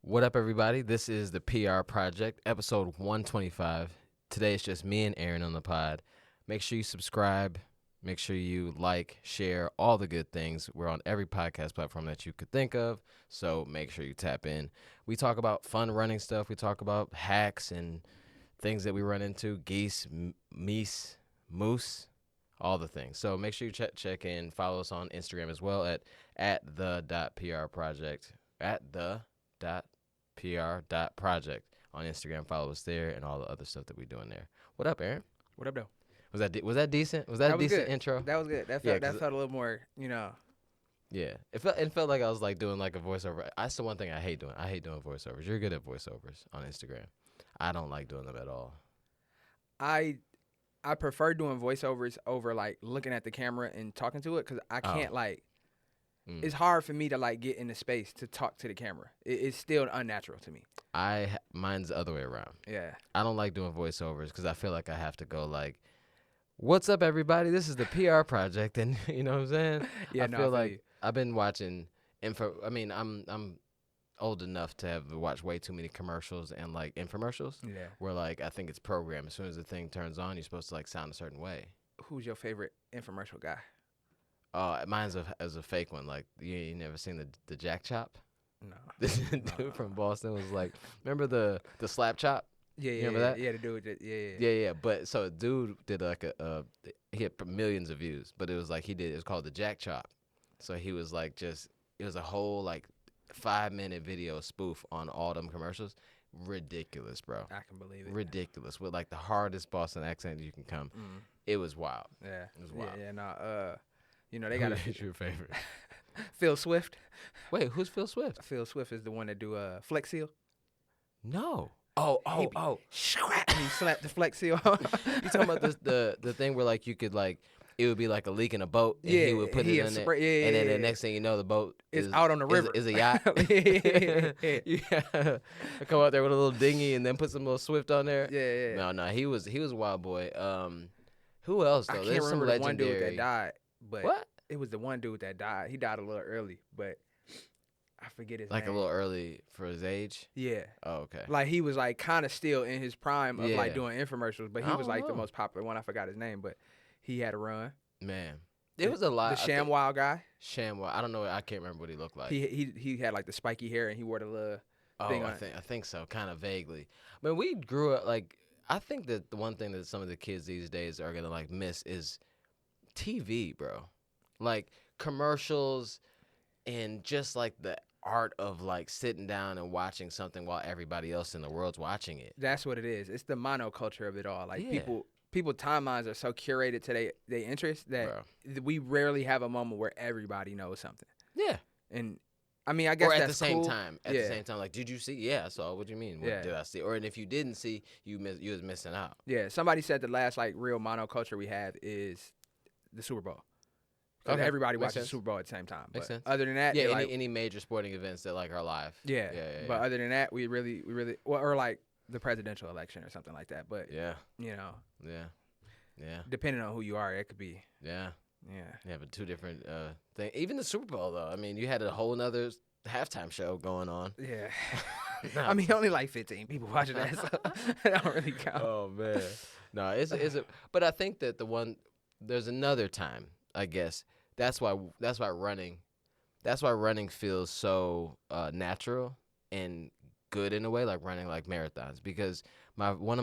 What up, everybody? This is the PR Project, episode 125. Today it's just me and Aaron on the pod. Make sure you subscribe. Make sure you like, share, all the good things. We're on every podcast platform that you could think of, so make sure you tap in. We talk about fun running stuff. We talk about hacks and things that we run into, geese, meese, moose, all the things. So make sure you check in. Follow us on Instagram as well at the.prproject, at the.pr.project on Instagram. Follow us there and all the other stuff that we do in there. What up, Aaron? What up, though? Was that decent? Was that a decent good. intro? That was good. That Yeah, felt 'cause that felt a little more, Yeah, it felt like I was like doing like a voiceover. That's the one thing I hate doing. I hate doing voiceovers. You're good at voiceovers on Instagram. I don't like doing them at all. I I prefer doing voiceovers over like looking at the camera and talking to it because I can't It's hard for me to like get in the space to talk to the camera. It's still unnatural to me. Mine's the other way around. Yeah. I don't like doing voiceovers because I feel like I have to go like, "What's up, everybody? This is the PR Project," and you know what I'm saying? Yeah. I No, feel I feel like you. I've been watching I'm old enough to have watched way too many commercials and like infomercials Yeah. where like I think it's programmed. As soon as the thing turns on, you're supposed to like sound a certain way. Who's your favorite infomercial guy? Mine's as a fake one. Like you never seen the Jack Chop? No. This dude from Boston was like, remember the slap chop? Yeah. You Yeah. remember Yeah. that? Yeah. The dude. Yeah. Yeah. But so a dude did like he had millions of views, but it was like it was called the Jack Chop. So he was like it was a whole like 5-minute video spoof on all them commercials. Ridiculous, bro. I can believe it. Ridiculous with like the hardest Boston accent you can come. Mm. It was wild. Yeah. It was wild. Yeah. No. They got Who's your favorite? Phil Swift. Wait, who's Phil Swift? Phil Swift is the one that do Flex Seal. No. He be- Oh. And he slapped the Flex Seal. You talking about the thing where like you could like it would be like a leak in a boat and he would put it in there, and then the next thing you know the boat It's is out on the river. is a yacht. Yeah, I come out there with a little dinghy and then put some little Swift on there. Yeah. No, he was a wild boy. Who else though? I can't There's some remember the one dude legendary. that died, but What? it was the one dude that died. He died a little early, but I forget his Like name. a little early for his age. Yeah. Oh, okay. Like he was like kind of still in his prime of Yeah. like doing infomercials, but he I was don't like the know. most popular one. I forgot his name, but he had a run. Man, it was a lot. The ShamWow guy. ShamWow. I don't know. I can't remember what he looked like. He had like the spiky hair and he wore the little thing on it. I think so, kind of vaguely. I mean, we grew up like I think that the one thing that some of the kids these days are gonna like miss is TV, bro. Like commercials and just like the art of like sitting down and watching something while everybody else in the world's watching it. That's what it is. It's the monoculture of it all. Like Yeah. people timelines are so curated to their interests that Bro. we rarely have a moment where everybody knows something. Yeah. And I mean, I guess Or at that's the same cool. time. At Yeah. the same time, like, did you see? Yeah, I saw. What do you mean? What Yeah. did I see? Or and if you didn't see, you was missing out. Yeah, somebody said the last like real monoculture we have is the Super Bowl. 'Cause Okay, everybody makes watches sense. the Super Bowl at the same time. Makes But sense. other than that, Yeah, they're like, any major sporting events that like are live. yeah. Yeah. But other than that, we really well, or like the presidential election or something like that. But Yeah. Yeah, depending on who you are, it could be Yeah. yeah. But two different things. Even the Super Bowl, though. I mean, you had a whole nother halftime show going on. Yeah. I mean, only like 15 people watching that, so that don't really count. Oh man, no, it's a. But I think that there's another time. I guess that's why running feels so natural and good in a way, like running like marathons. Because one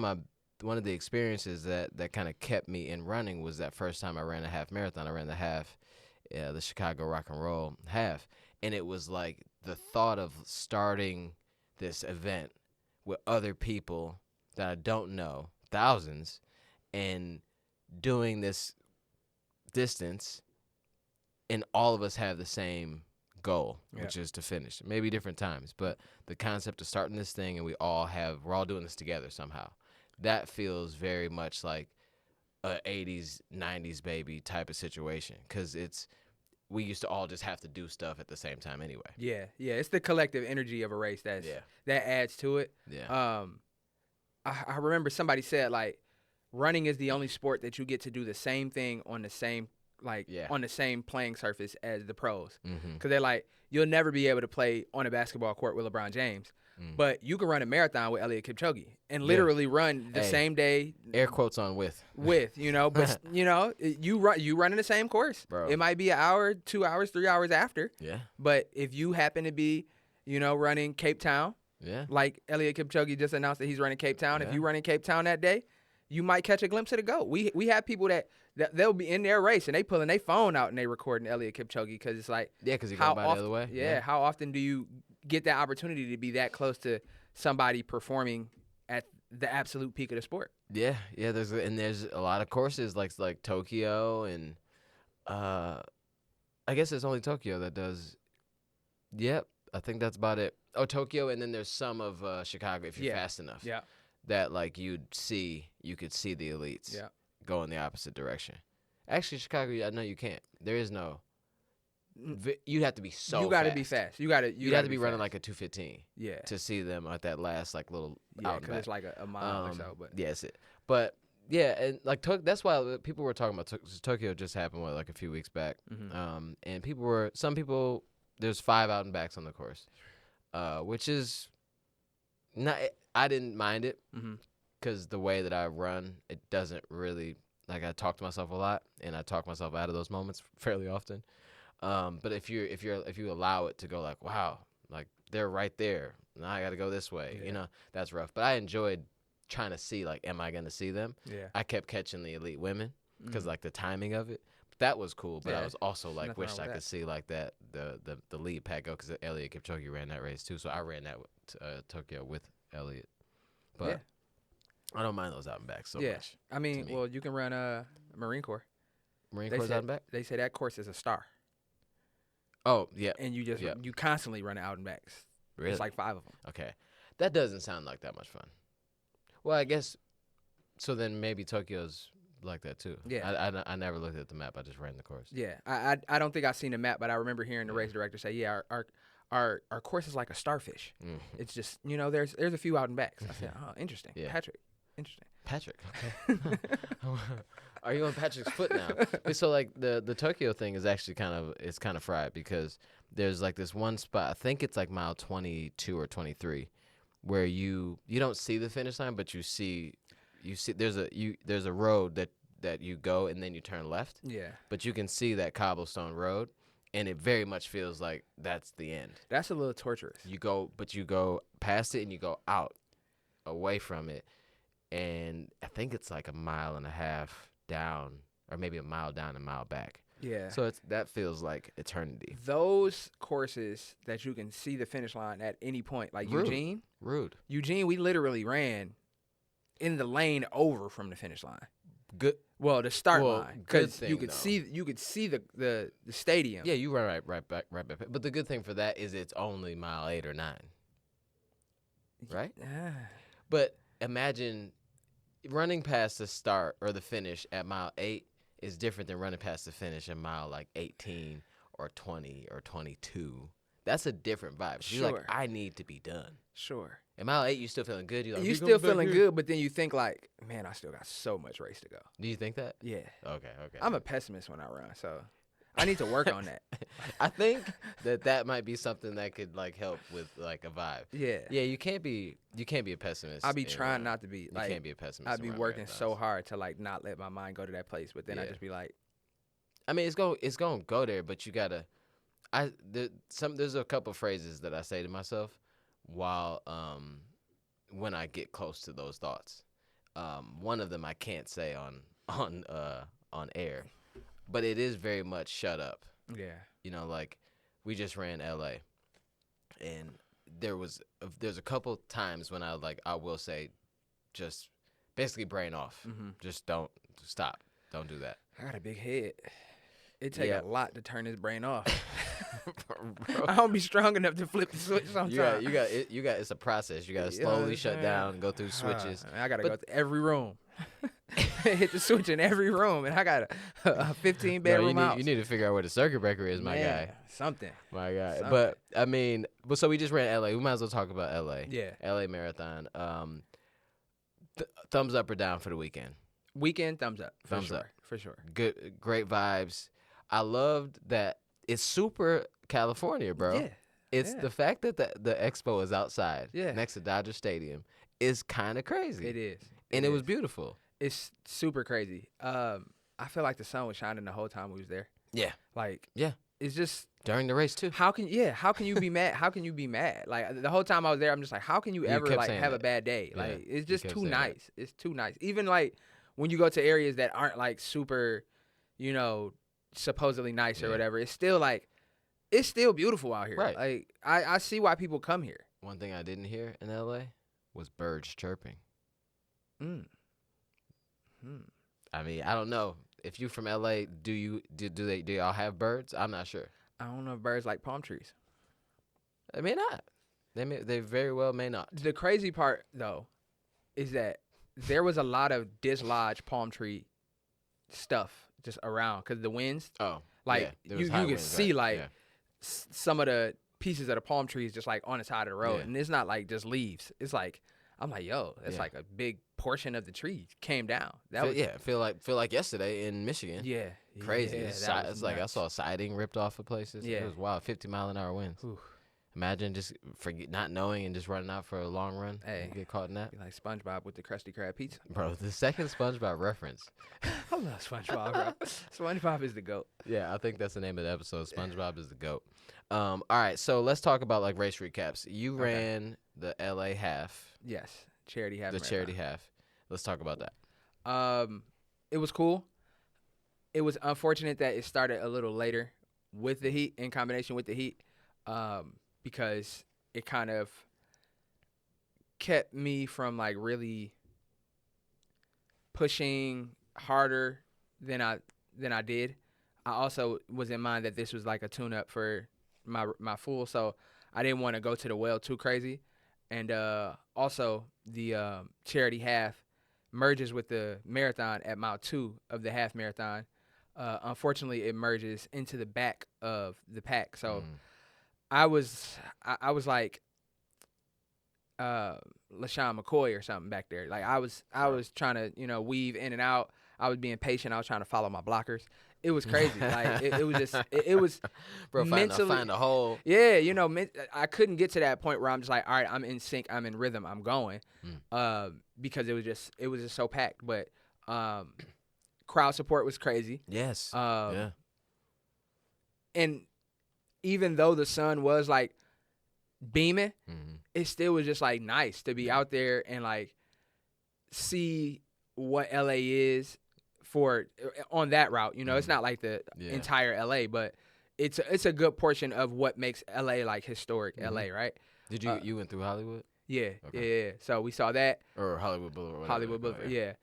of the experiences that kind of kept me in running was that first time I ran a half marathon. I ran the Chicago Rock and Roll half, and it was like the thought of starting this event with other people that I don't know, thousands, and doing this distance, and all of us have the same goal, which is to finish. Maybe different times, but the concept of starting this thing and we're all doing this together somehow. That feels very much like a 80s, 90s baby type of situation, because we used to all just have to do stuff at the same time anyway. Yeah, it's the collective energy of a race that adds to it. Yeah. I remember somebody said like running is the only sport that you get to do the same thing on the same like Yeah. on the same playing surface as the pros. Mm-hmm. Because they're like, you'll never be able to play on a basketball court with LeBron James. But you can run a marathon with Elliot Kipchoge and literally run the same day. Air quotes on with. You know, but you run in the same course. Bro. It might be an hour, 2 hours, 3 hours after. Yeah. But if you happen to be, running Cape Town, like Elliot Kipchoge just announced that he's running Cape Town. If you run in Cape Town that day, you might catch a glimpse of the GOAT. We have people that they'll be in their race and they pulling their phone out and they recording Elliot Kipchoge because it's like because he's going by the other way. Yeah, how often do you get that opportunity to be that close to somebody performing at the absolute peak of the sport? Yeah. There's a lot of courses like Tokyo and I guess it's only Tokyo that does. Yep, I think that's about it. Oh, Tokyo, and then there's some of Chicago if you're fast enough. Yeah. That like you could see the elites go in the opposite direction. Actually, Chicago, I know you can't. There is no. You have to be so. You got to be fast. You have to be running like a 2:15. Yeah. To see them at that last like little out and because back. it's like a mile or so. But yeah, it's it. But yeah, and like that's why people were talking about Tokyo just happened like a few weeks back. Mm-hmm. And some people there's 5 out and backs on the course, which is not. I didn't mind it because the way that I run, it doesn't really like I talk to myself a lot, and I talk myself out of those moments fairly often. But if you allow it to go like, wow, like they're right there, now I got to go this way, that's rough. But I enjoyed trying to see like, am I gonna see them? Yeah. I kept catching the elite women because like the timing of it. That was cool, but I was also like wished I could see like that the lead pack go because Elliot Kipchoge ran that race too. So I ran that Tokyo with Elliot, but I don't mind those out and backs so much. I mean, well, you can run Marine Corps. Marine Corps out and back. They say that course is a star. Oh yeah, and you just you constantly run out and backs. Really? It's like 5 of them. Okay, that doesn't sound like that much fun. Well, I guess so. Then maybe Tokyo's like that too. Yeah. I never looked at the map. I just ran the course. Yeah. I don't think I've seen the map, but I remember hearing the race director say, "Yeah, our course is like a starfish. It's just there's a few out and backs." I said, "Oh, interesting, Patrick. Interesting." Patrick. Okay. Are you on Patrick's foot now? So like the Tokyo thing is actually kind of fried because there's like this one spot. I think it's like mile 22 or 23, where you don't see the finish line, but you see there's a road that you go and then you turn left. Yeah. But you can see that cobblestone road, and it very much feels like that's the end. That's a little torturous. You go past it and you go out, away from it, and I think it's like a mile and a half down, or maybe a mile down, a mile back. Yeah. So that feels like eternity. Those courses that you can see the finish line at any point, like Eugene. Eugene, we literally ran in the lane over from the finish line. Good. Well, the start line, because you could though. see the stadium. Yeah, you run right back. But the good thing for that is it's only mile 8 or 9. Right. But imagine running past the start or the finish at mile 8 is different than running past the finish at mile like 18 or 20 or 22. That's a different vibe. Sure. You're like, I need to be done. Sure. At mile 8, you still feeling good. You're like, you still feeling good, but then you think like, man, I still got so much race to go. Do you think that? Yeah. Okay. I'm a pessimist when I run, so I need to work on that. I think that might be something that could like help with like a vibe. Yeah. Yeah, you can't be a pessimist. I be trying not to be. Like, you can't be a pessimist. I be working so hard to like not let my mind go to that place, but then I just be like, I mean, it's going to go there, but you gotta. There's a couple phrases that I say to myself while when I get close to those thoughts. One of them I can't say on air, but it is very much shut up. Yeah. Like we just ran LA, and there's a couple times when I will say, just basically brain off. Just don't stop. Don't do that. I got a big head. It take a lot to turn this brain off. I don't be strong enough to flip the switch sometimes. You got it's a process. You got to slowly shut down, go through switches. I got to go to every room. Hit the switch in every room, and I got a 15-bedroom house. You need to figure out where the circuit breaker is, my guy. Something. My guy. Something. But I mean, so we just ran LA. We might as well talk about LA. Yeah. LA Marathon. Thumbs up or down for the weekend? Weekend, thumbs up. Thumbs up. For sure. Good, great vibes. I loved that it's super California, bro. Yeah. It's Yeah. the fact that the expo is outside Yeah. next to Dodger Stadium is kind of crazy. It is. And it was beautiful. It's super crazy. I feel like the sun was shining the whole time we was there. Yeah. Like, Yeah. it's just During the race too. how can you be mad? How can you be mad? Like the whole time I was there, I'm just like, how can you ever kept like saying have a that. bad day? Yeah, Like it's you just kept too saying that. nice. It's too nice. Even like when you go to areas that aren't like super, you know, supposedly nice or Yeah. whatever, it's still like it's still beautiful out here. Right. Like I see why people come here. One thing I didn't hear in LA was birds chirping. Mm. I mean, I don't know. If you from LA, do y'all have birds? I'm not sure. I don't know if birds like palm trees. They may not. They very well may not. The crazy part though is that there was a lot of dislodged palm tree stuff just around because the winds. Oh, Like yeah, there you was high could winds, see right? like Yeah. some of the pieces of the palm trees just like on the side of the road, Yeah. and it's not like just leaves. It's like I'm like, yo, that's Yeah. like a big portion of the tree came down. That Feel, was yeah, feel like yesterday in Michigan. yeah, Crazy. Yeah, It's, that was it's like I nuts. saw siding ripped off of places. Yeah. It was wild. 50-mile-an-hour winds. Oof. Imagine just not knowing and just running out for a long run. Hey. And get caught in that. Be like SpongeBob with the Krusty Krab pizza. Bro, the second SpongeBob reference. I love SpongeBob, bro. SpongeBob is the GOAT. Yeah, I think that's the name of the episode. SpongeBob is the GOAT. All right, so let's talk about like race recaps. You ran the LA half, Yes, charity half. the marathon. charity half. Let's talk about that. It was cool. It was unfortunate that it started a little later with the heat, in combination with the heat, because it kind of kept me from like really pushing harder than I did. I also was in mind that this was like a tune-up for my full, so I didn't want to go to the well too crazy. And also the charity half merges with the marathon at mile 2 of the half marathon. Unfortunately, it merges into the back of the pack. So I was like LaShawn McCoy or something back there. Like I was trying to weave in and out. I was being patient. I was trying to follow my blockers. It was crazy. Like it was just it was Bro, mentally find a hole. Yeah, I couldn't get to that point where I'm just like, all right, I'm in sync, I'm in rhythm, I'm going, because it was just so packed. But crowd support was crazy. Yes. Yeah. And even though the sun was like beaming, it still was just like nice to be out there and like see what LA is for on that route. It's not like the entire LA, but it's a good portion of what makes LA like historic LA, right? Did you went through Hollywood? Yeah, Okay. yeah. So we saw that. Or Hollywood Boulevard. Hollywood Boulevard, yeah.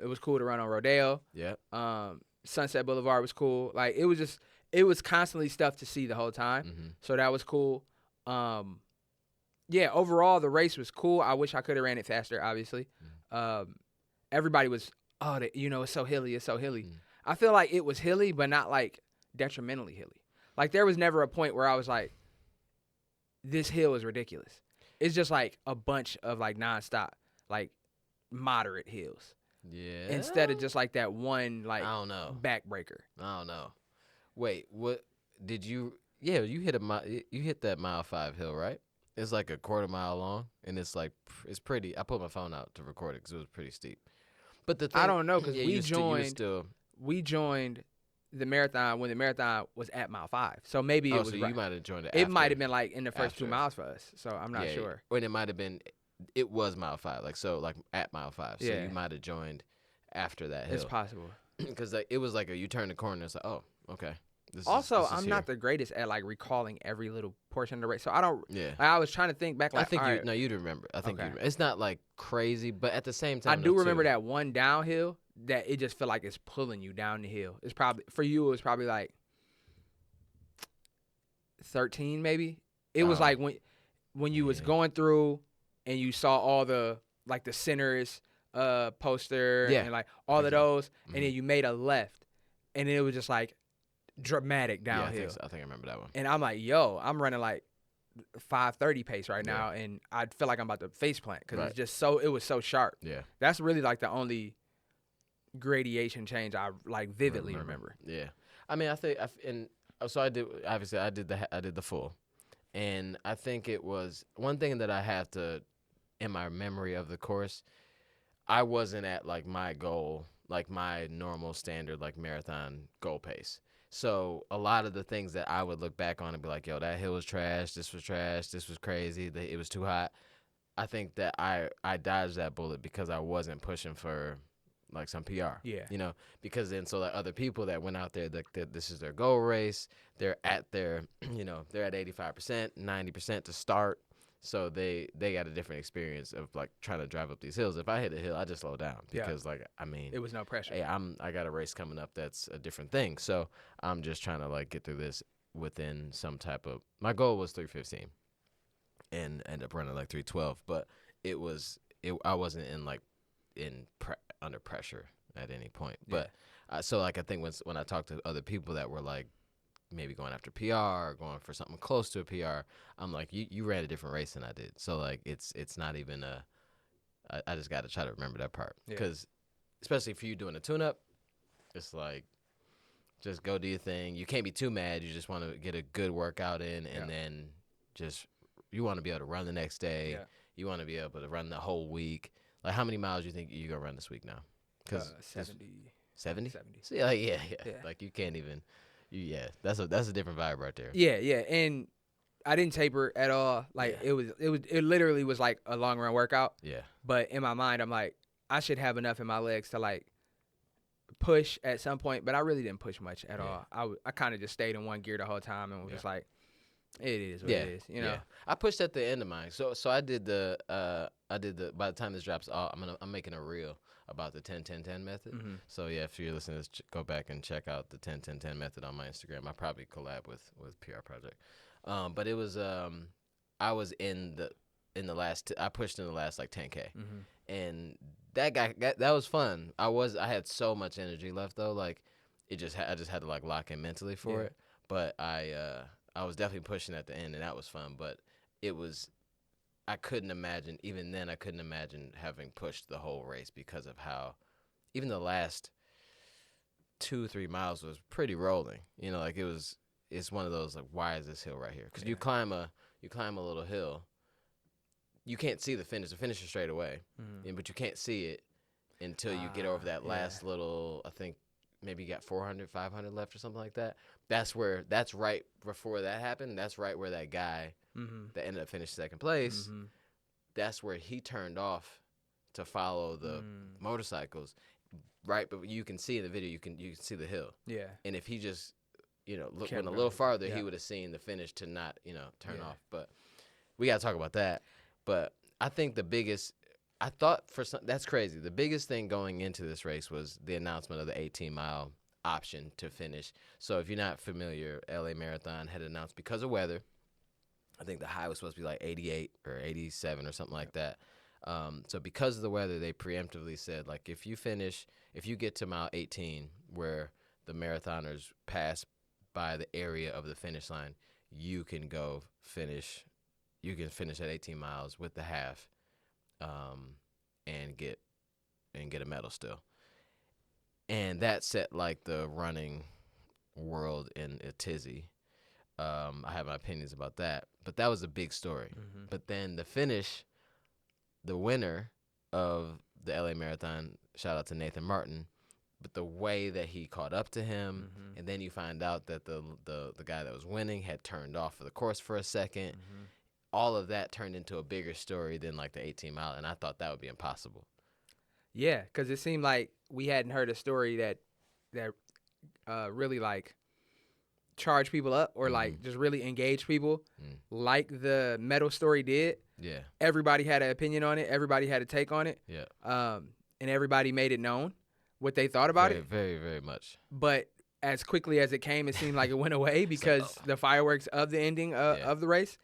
It was cool to run on Rodeo. Yeah. Sunset Boulevard was cool. Like it was constantly stuff to see the whole time. So that was cool. Yeah, overall the race was cool. I wish I could have ran it faster, obviously. Everybody was, it's so hilly, it's so hilly. I feel like it was hilly, but not like detrimentally hilly. Like there was never a point where I was like, this hill is ridiculous. It's just like a bunch of like nonstop, like moderate hills. Yeah. Instead of just like that one like I don't know. backbreaker. I don't know. Wait, what did you? Yeah, you hit that mile 5 hill, right? It's like a quarter mile long, and it's pretty. I put my phone out to record it because it was pretty steep. But the thing, I don't know because we we joined the marathon when the marathon was at mile 5. So maybe it was. So right. you might have joined it. It might have been like in the first after. 2 miles for us. So I'm not sure. Or it might have been. It was mile 5, like at mile 5. So you might have joined after that hill. It's possible. Because it was like you turn the corner. It's like, oh, okay. Also, this is I'm not the greatest at like recalling every little portion of the race, so I don't. Yeah. I was trying to think back. Like, I think right, you'd remember. I think Okay. it's not like crazy, but at the same time, I do remember that one downhill that it just felt like it's pulling you down the hill. It's probably for you. It was probably like 13, maybe. It was like when you was going through and you saw all the like the centers poster and like all of those, and then you made a left, and it was just like dramatic downhill. Yeah, I think I remember that one. And I'm like, yo, I'm running like 5:30 pace right now, and I feel like I'm about to face plant because it's just it was so sharp. Yeah, that's really like the only gradation change I like vividly remember. Yeah, I mean, I think, so I did. Obviously, I did the full, and I think it was one thing that I have to in my memory of the course. I wasn't at like my goal, like my normal standard, like marathon goal pace. So a lot of the things that I would look back on and be like, yo, that hill was trash. This was trash. This was crazy. It was too hot. I think that I dodged that bullet because I wasn't pushing for like some PR. Yeah. You know, because then so like other people that went out there, that this is their goal race. They're at their, they're at 85%, 90% to start. So they got a different experience of like trying to drive up these hills. If I hit a hill, I just slow down because like I mean, it was no pressure. Hey, I got a race coming up that's a different thing. So I'm just trying to like get through this within some type of. My goal was 3:15, and end up running like 3:12. But I wasn't in like under pressure at any point. Yeah. But so like I think when I talked to other people that were like, maybe going after PR or going for something close to a PR, I'm like, you ran a different race than I did. So, like, it's not even I just got to try to remember that part. Because, especially for you doing a tune-up, it's like, just go do your thing. You can't be too mad. You just want to get a good workout in, and then just, you want to be able to run the next day. Yeah. You want to be able to run the whole week. Like, how many miles do you think you're going to run this week now? 70. 70? 70. So, yeah. Like, you can't even... that's a different vibe right there. Yeah, and I didn't taper at all. Like it literally was like a long run workout. Yeah. But in my mind, I'm like, I should have enough in my legs to like push at some point. But I really didn't push much at all. I kind of just stayed in one gear the whole time and was just like, it is what it is, you know. Yeah. I pushed at the end of mine. So I did the by the time this drops, I'm making a reel about the 10-10-10 method. Mm-hmm. So yeah, if you're listening, go back and check out the 10-10-10 method on my Instagram. I probably collab with PR Project. But it was I was in the last I pushed in the last like 10K. Mm-hmm. And that was fun. I had so much energy left though, like I just had to like lock in mentally for it. But I was definitely pushing at the end, and that was fun. But I couldn't imagine, even then, having pushed the whole race because of how, even the last 2-3 miles was pretty rolling. You know, like it's one of those like, why is this hill right here? Because you climb a little hill, you can't see the finish. The finish is straight away, but you can't see it until you get over that last little. I think maybe you got 400, 500 left or something like that. That's right before that happened. That's right where that guy that ended up finishing second place, that's where he turned off to follow the motorcycles. Right, but you can see in the video, you can see the hill. Yeah. And if he just, went a little farther, he would have seen the finish to not, turn off. But we got to talk about that. But I think that's crazy. The biggest thing going into this race was the announcement of the 18-mile option to finish. So if you're not familiar, LA Marathon had announced because of weather. I think the high was supposed to be like 88 or 87 or something like that. So because of the weather, they preemptively said, like, if you get to mile 18 where the marathoners pass by the area of the finish line, you can go finish. You can finish at 18 miles with the half, and get a medal still. And that set like the running world in a tizzy. I have my opinions about that, but that was a big story. But then the finish, the winner of the LA Marathon, shout out to Nathan Martin, but the way that he caught up to him, and then you find out that the guy that was winning had turned off for the course for a second. All of that turned into a bigger story than like the 18-mile, and I thought that would be impossible. Yeah, because it seemed like we hadn't heard a story that really like charged people up or like just really engaged people like the medal story did. Yeah. Everybody had an opinion on it. Everybody had a take on it. Yeah. And everybody made it known what they thought about it. Very, very much. But as quickly as it came, it seemed like it went away because the fireworks of the ending of the race,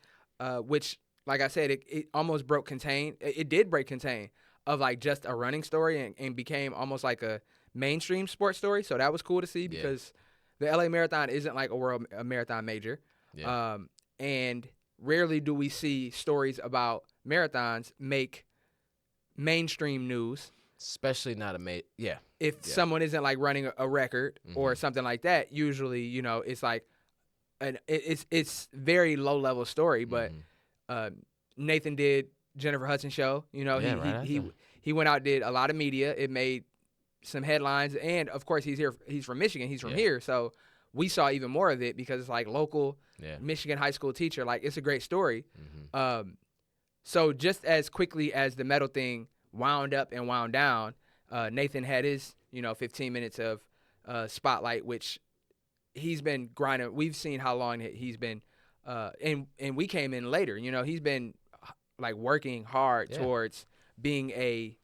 which, like I said, it almost broke contain. It did break contain of like just a running story and became almost like a mainstream sports story. So that was cool to see because the LA Marathon isn't like a marathon major. Yeah. And rarely do we see stories about marathons make mainstream news. especially not a If someone isn't like running a record or something like that, usually, you know, it's like it's very low level story. But Nathan did Jennifer Hudson show. You know, he went out, did a lot of media. It made some headlines, and of course he's here. He's from Michigan. He's from here, so we saw even more of it because it's like local Michigan high school teacher. Like, it's a great story. So just as quickly as the medal thing wound up and wound down, Nathan had his 15 minutes of spotlight, which he's been grinding. We've seen how long he's been, and we came in later. You know, he's been like working hard towards being a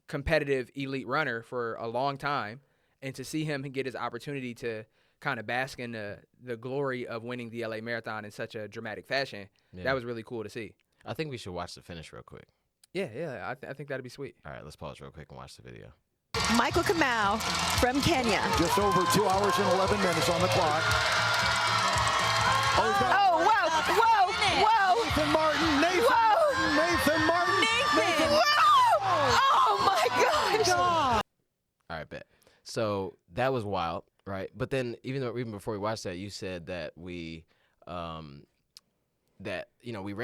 competitive elite runner for a long time, and to see him get his opportunity to kind of bask in the glory of winning the LA Marathon in such a dramatic fashion, that was really cool to see. I think we should watch the finish real quick. Yeah, I think that'd be sweet. All right, let's pause real quick and watch the video. Michael Kamau from Kenya. Just over 2 hours and 11 minutes on the clock. Oh, whoa. Nathan Martin, Nathan Martin. Oh, my gosh. All right, bet. So that was wild, right? But then even before we watched that, you said that we ran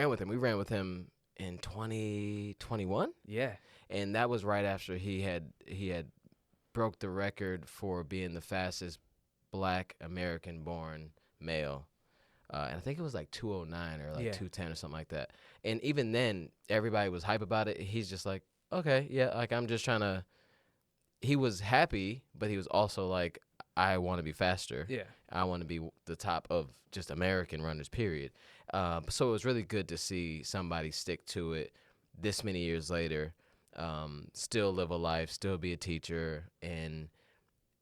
with him. We ran with him in 2021. Yeah. And that was right after he had broke the record for being the fastest Black American-born male. And I think it was like 209 or like 210 or something like that. And even then, everybody was hype about it. He's just like, okay, yeah, like I'm just trying to. He was happy, but he was also like, I want to be faster. Yeah. I want to be the top of just American runners, period. So it was really good to see somebody stick to it this many years later, still live a life, still be a teacher, and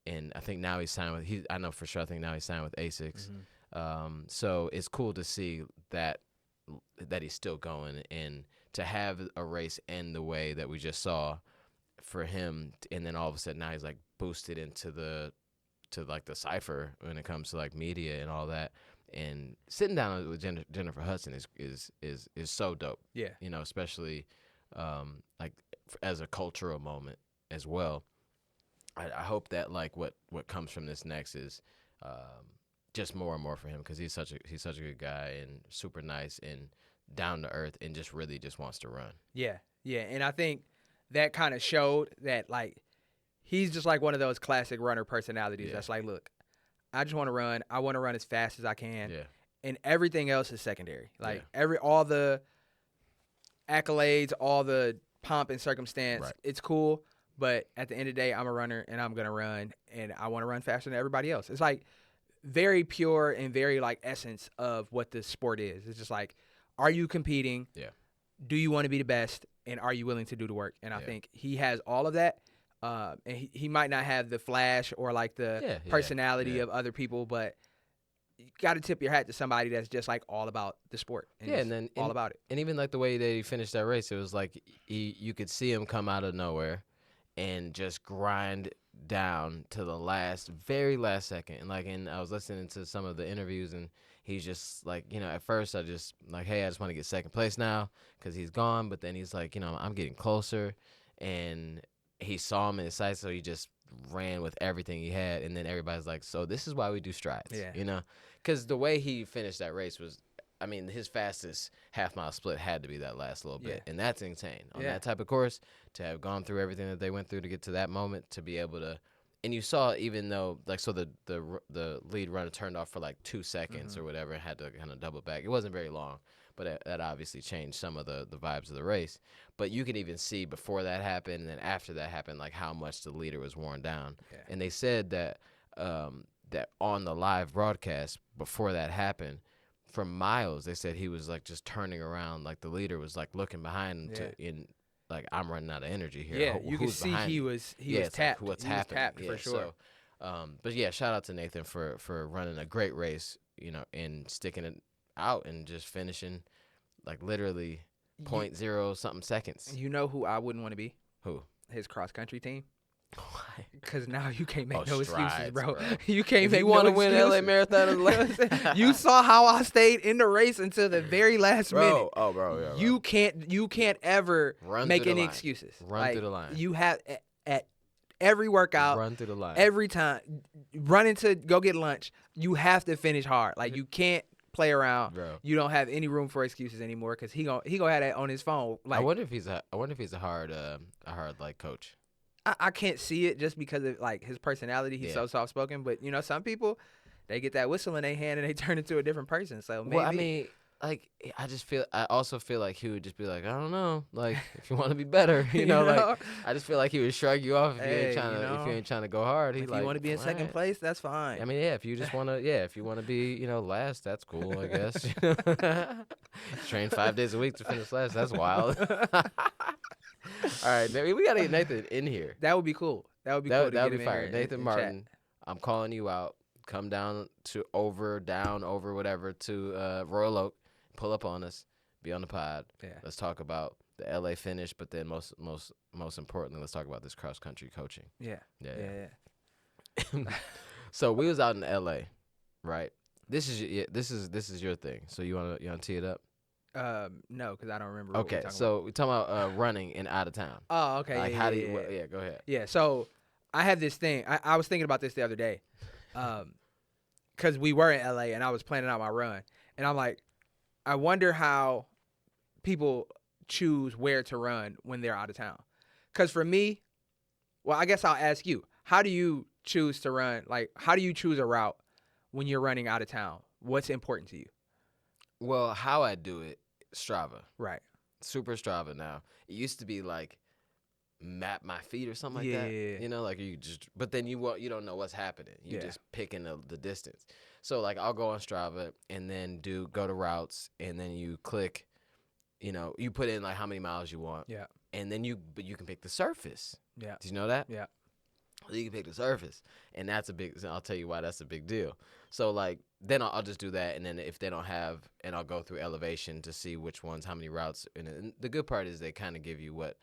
I think now he's signed with. I know for sure. I think now he's signed with ASICS. So it's cool to see that he's still going, and to have a race end the way that we just saw for him, and then all of a sudden now he's like boosted into the cipher when it comes to like media and all that. And sitting down with Jennifer Hudson is so dope. Yeah, you know, especially like as a cultural moment as well. I hope that like what comes from this next is just more and more for him, because he's such a good guy and super nice and down to earth and just really just wants to run. Yeah, and I think that kind of showed that like he's just like one of those classic runner personalities that's like, look, I just want to run. I want to run as fast as I can. Yeah. And everything else is secondary. Like all the accolades, all the pomp and circumstance, it's cool. But at the end of the day, I'm a runner and I'm going to run, and I want to run faster than everybody else. It's like very pure and very like essence of what the sport is. It's just like, are you competing? Yeah. Do you want to be the best? And are you willing to do the work? And I think he has all of that. And he might not have the flash or like the personality of other people, but you got to tip your hat to somebody that's just like all about the sport. And then all about it. And even like the way that he finished that race, it was like you could see him come out of nowhere and just grind down to the very last second. And I was listening to some of the interviews, and he's just like, at first I just like, hey, I just want to get second place now because he's gone. But then he's like, I'm getting closer, and he saw him in his sights, so he just ran with everything he had. And then everybody's like, so this is why we do strides, because the way he finished that race was, I mean, his fastest half-mile split had to be that last little bit, and that's insane on that type of course, to have gone through everything that they went through to get to that moment, to be able to. And you saw, even though the lead runner turned off for like 2 seconds or whatever, and had to kind of double back. It wasn't very long, but that obviously changed some of the vibes of the race. But you can even see before that happened and then after that happened, like how much the leader was worn down. Yeah. And they said that that on the live broadcast before that happened, for miles, they said he was like just turning around, like the leader was like looking behind him like, I'm running out of energy here. Yeah, you can see he was tapped. Like, what's he happening? Was tapped for sure. So, but yeah, shout out to Nathan for running a great race, and sticking it out and just finishing like literally 0.0 something seconds. You know who I wouldn't want to be? Who? His cross country team. Why? Because now you can't make Oh, no excuses, strides, bro. bro. You can't If make you want no to win LA excuses. Marathon, You saw how I stayed in the race until the very last minute. Oh, bro, yeah, You can't ever Run make through the any line. excuses. Run through the line. You have at every workout, Run through the line. every time, running to go get lunch, you have to finish hard. Like you can't play around. Bro. You don't have any room for excuses anymore because he gonna have that on his phone. Like I wonder if he's a hard like coach. I can't see it just because of like his personality. He's so soft spoken. But some people, they get that whistle in their hand and they turn into a different person. So maybe. Well, I mean, like I also feel like he would just be like, I don't know, like if you want to be better, like I just feel like he would shrug you off if you ain't trying to go hard. If you want to be in second place, that's fine. I mean, yeah, if you just want to, if you want to be, last, that's cool, I guess. Train 5 days a week to finish last. That's wild. All right, maybe we gotta get Nathan in here. That would be cool. That would be cool. That would be fire. Nathan Martin, I'm calling you out. Come down to down over whatever to Royal Oak. Pull up on us. Be on the pod. Yeah. Let's talk about the LA finish, but then most importantly, let's talk about this cross country coaching. Yeah. So we was out in LA, right? This is your thing. So you wanna tee it up? No, because I don't remember. Okay, we're talking about running and out of town. Oh, okay. Like how do you? Yeah, go ahead. Yeah. So I have this thing. I was thinking about this the other day, because we were in LA and I was planning out my run, and I'm like, I wonder how people choose where to run when they're out of town. Because for me, well, I guess I'll ask you, how do you choose to run? Like, how do you choose a route when you're running out of town? What's important to you? Well, how I do it, Strava. Right. Super Strava now. It used to be like map my feet or something like that. Yeah. Like you just, but then you don't know what's happening. You just picking the distance. So like I'll go on Strava and then go to routes and then you click, you put in like how many miles you want. Yeah. And then you can pick the surface. Yeah. Did you know that? Yeah. So you can pick the surface, and that's I'll tell you why that's a big deal. So like then I'll just do that, and then if they don't have, and I'll go through elevation to see which ones, how many routes. And the good part is they kind of give you what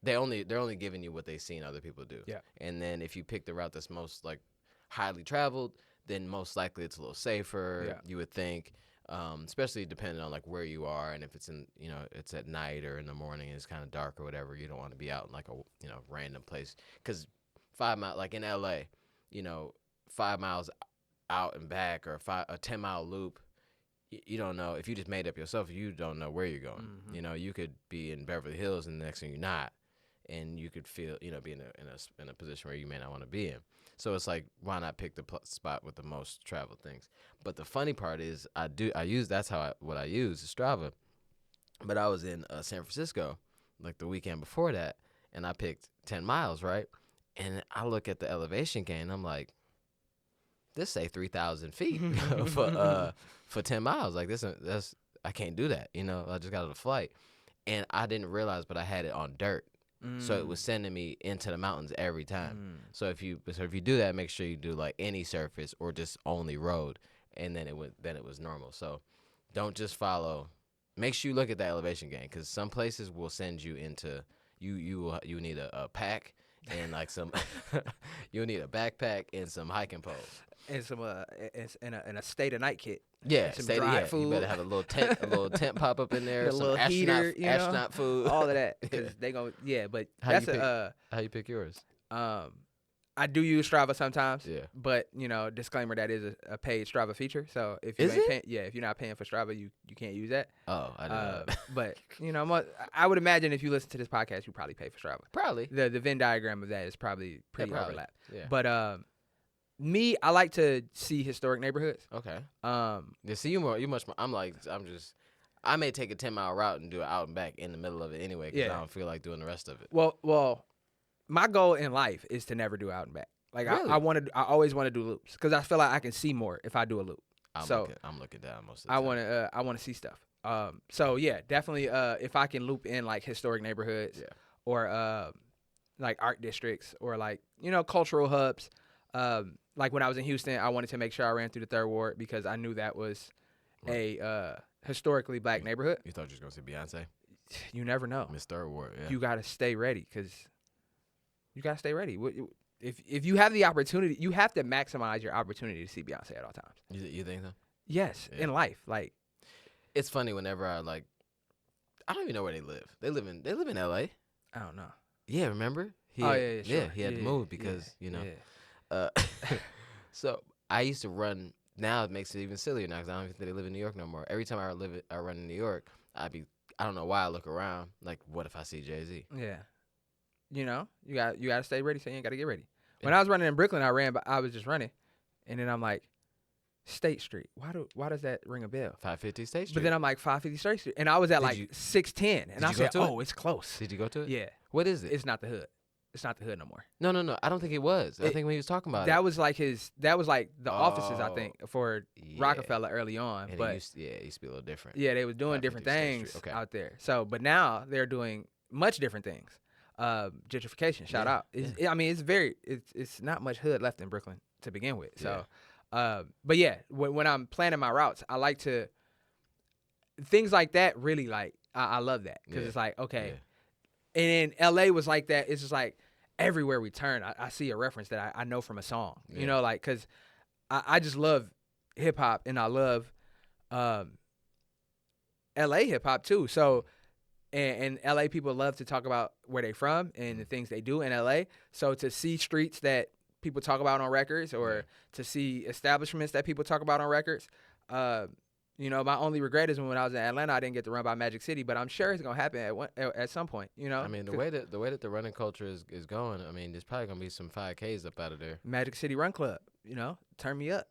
they're only giving you what they've seen other people do. Yeah. And then if you pick the route that's most like highly traveled, then most likely it's a little safer. Yeah. You would think, especially depending on like where you are, and if it's in it's at night or in the morning and it's kind of dark or whatever. You don't want to be out in like a random place because 5 miles, like in LA, 5 miles out and back or a 10-mile loop, you don't know. If you just made up yourself, you don't know where you're going. Mm-hmm. You could be in Beverly Hills and the next thing you're not, and you could feel, be in a position where you may not want to be in. So it's like, why not pick the spot with the most traveled things? But the funny part is, what I use is Strava. But I was in San Francisco, like the weekend before that, and I picked 10 miles, right? And I look at the elevation gain. I'm like, this say 3,000 feet for 10 miles. Like I can't do that. I just got on a flight, and I didn't realize, but I had it on dirt, so it was sending me into the mountains every time. So if you do that, make sure you do like any surface or just only road, and then it was normal. So don't just follow. Make sure you look at that elevation gain because some places will send you into you need a pack. And like you'll need a backpack and some hiking poles and some in a state of night kit. Yeah, some dry food. You better have a little tent pop up in there, a some little heater, astronaut food, all of that. Because they go, but how you pick yours? I do use Strava sometimes. Yeah. But disclaimer, that is a paid Strava feature. So if you if you're not paying for Strava, you can't use that. Oh, I know. But I would imagine if you listen to this podcast, you probably pay for Strava. Probably. The Venn diagram of that is probably pretty overlap. Yeah. But me, I like to see historic neighborhoods. Okay. See you much more. I may take a 10-mile route and do it out and back in the middle of it anyway because I don't feel like doing the rest of it. Well. My goal in life is to never do out and back. Like really? I always want to do loops because I feel like I can see more if I do a loop. I'm looking down most of the time. I want to see stuff. So yeah, definitely. If I can loop in like historic neighborhoods, or like art districts, or like cultural hubs. Like when I was in Houston, I wanted to make sure I ran through the Third Ward because I knew that was a historically black neighborhood. You thought you was gonna say Beyonce? You never know. Miss Third Ward. Yeah. You got to stay ready because You gotta stay ready. If you have the opportunity, you have to maximize your opportunity to see Beyonce at all times. You think so? Yes, Yeah. in life, like It's funny whenever I don't even know where they live. They live in L.A. I don't know. Yeah, remember? He Oh had- yeah, sure. he had to Yeah, move because yeah. So I used to run. Now it makes it even sillier now because I don't even think they live in New York no more. Every time I run in New York, I don't know why I look around like, what if I see Jay-Z? Yeah. You know, you got to stay ready, so you ain't got to get ready. When I was running in Brooklyn, I was just running, and then I'm like, State Street. Why does that ring a bell? 550 State Street. But then I'm like 550 State Street, and I was at Did you- 610, and I you go said, to it? oh, it's close. Did you go to it? Yeah, What is it? it's not the hood. It's not the hood no more. No. I don't think it was. I think when he was talking about That it. was like the offices, I Oh, think, for yeah. Rockefeller early on. And but it used to be a little different. yeah, they was doing 550 different State things Street, okay. out there. So, but now they're doing much different things. Gentrification, shout Yeah, out. I mean, it's not much hood left in Brooklyn to begin with. So, but yeah, when I'm planning my routes, I like to things like that. Really, like I love that because Yeah, it's like okay, yeah. and then LA was like that. It's just like everywhere we turn, I see a reference that I know from a song. Yeah. You know, like because I just love hip hop and I love LA hip hop too. So. And LA people love to talk about where they from and the things they do in LA. So to see streets that people talk about on records or to see establishments that people talk about on records, you know, my only regret is when I was in Atlanta, I didn't get to run by Magic City, but I'm sure it's gonna happen at some point. You know, I mean, the way that the running culture is going, I mean, there's probably gonna be some 5Ks up out of there. Magic City Run Club, you know, turn me up.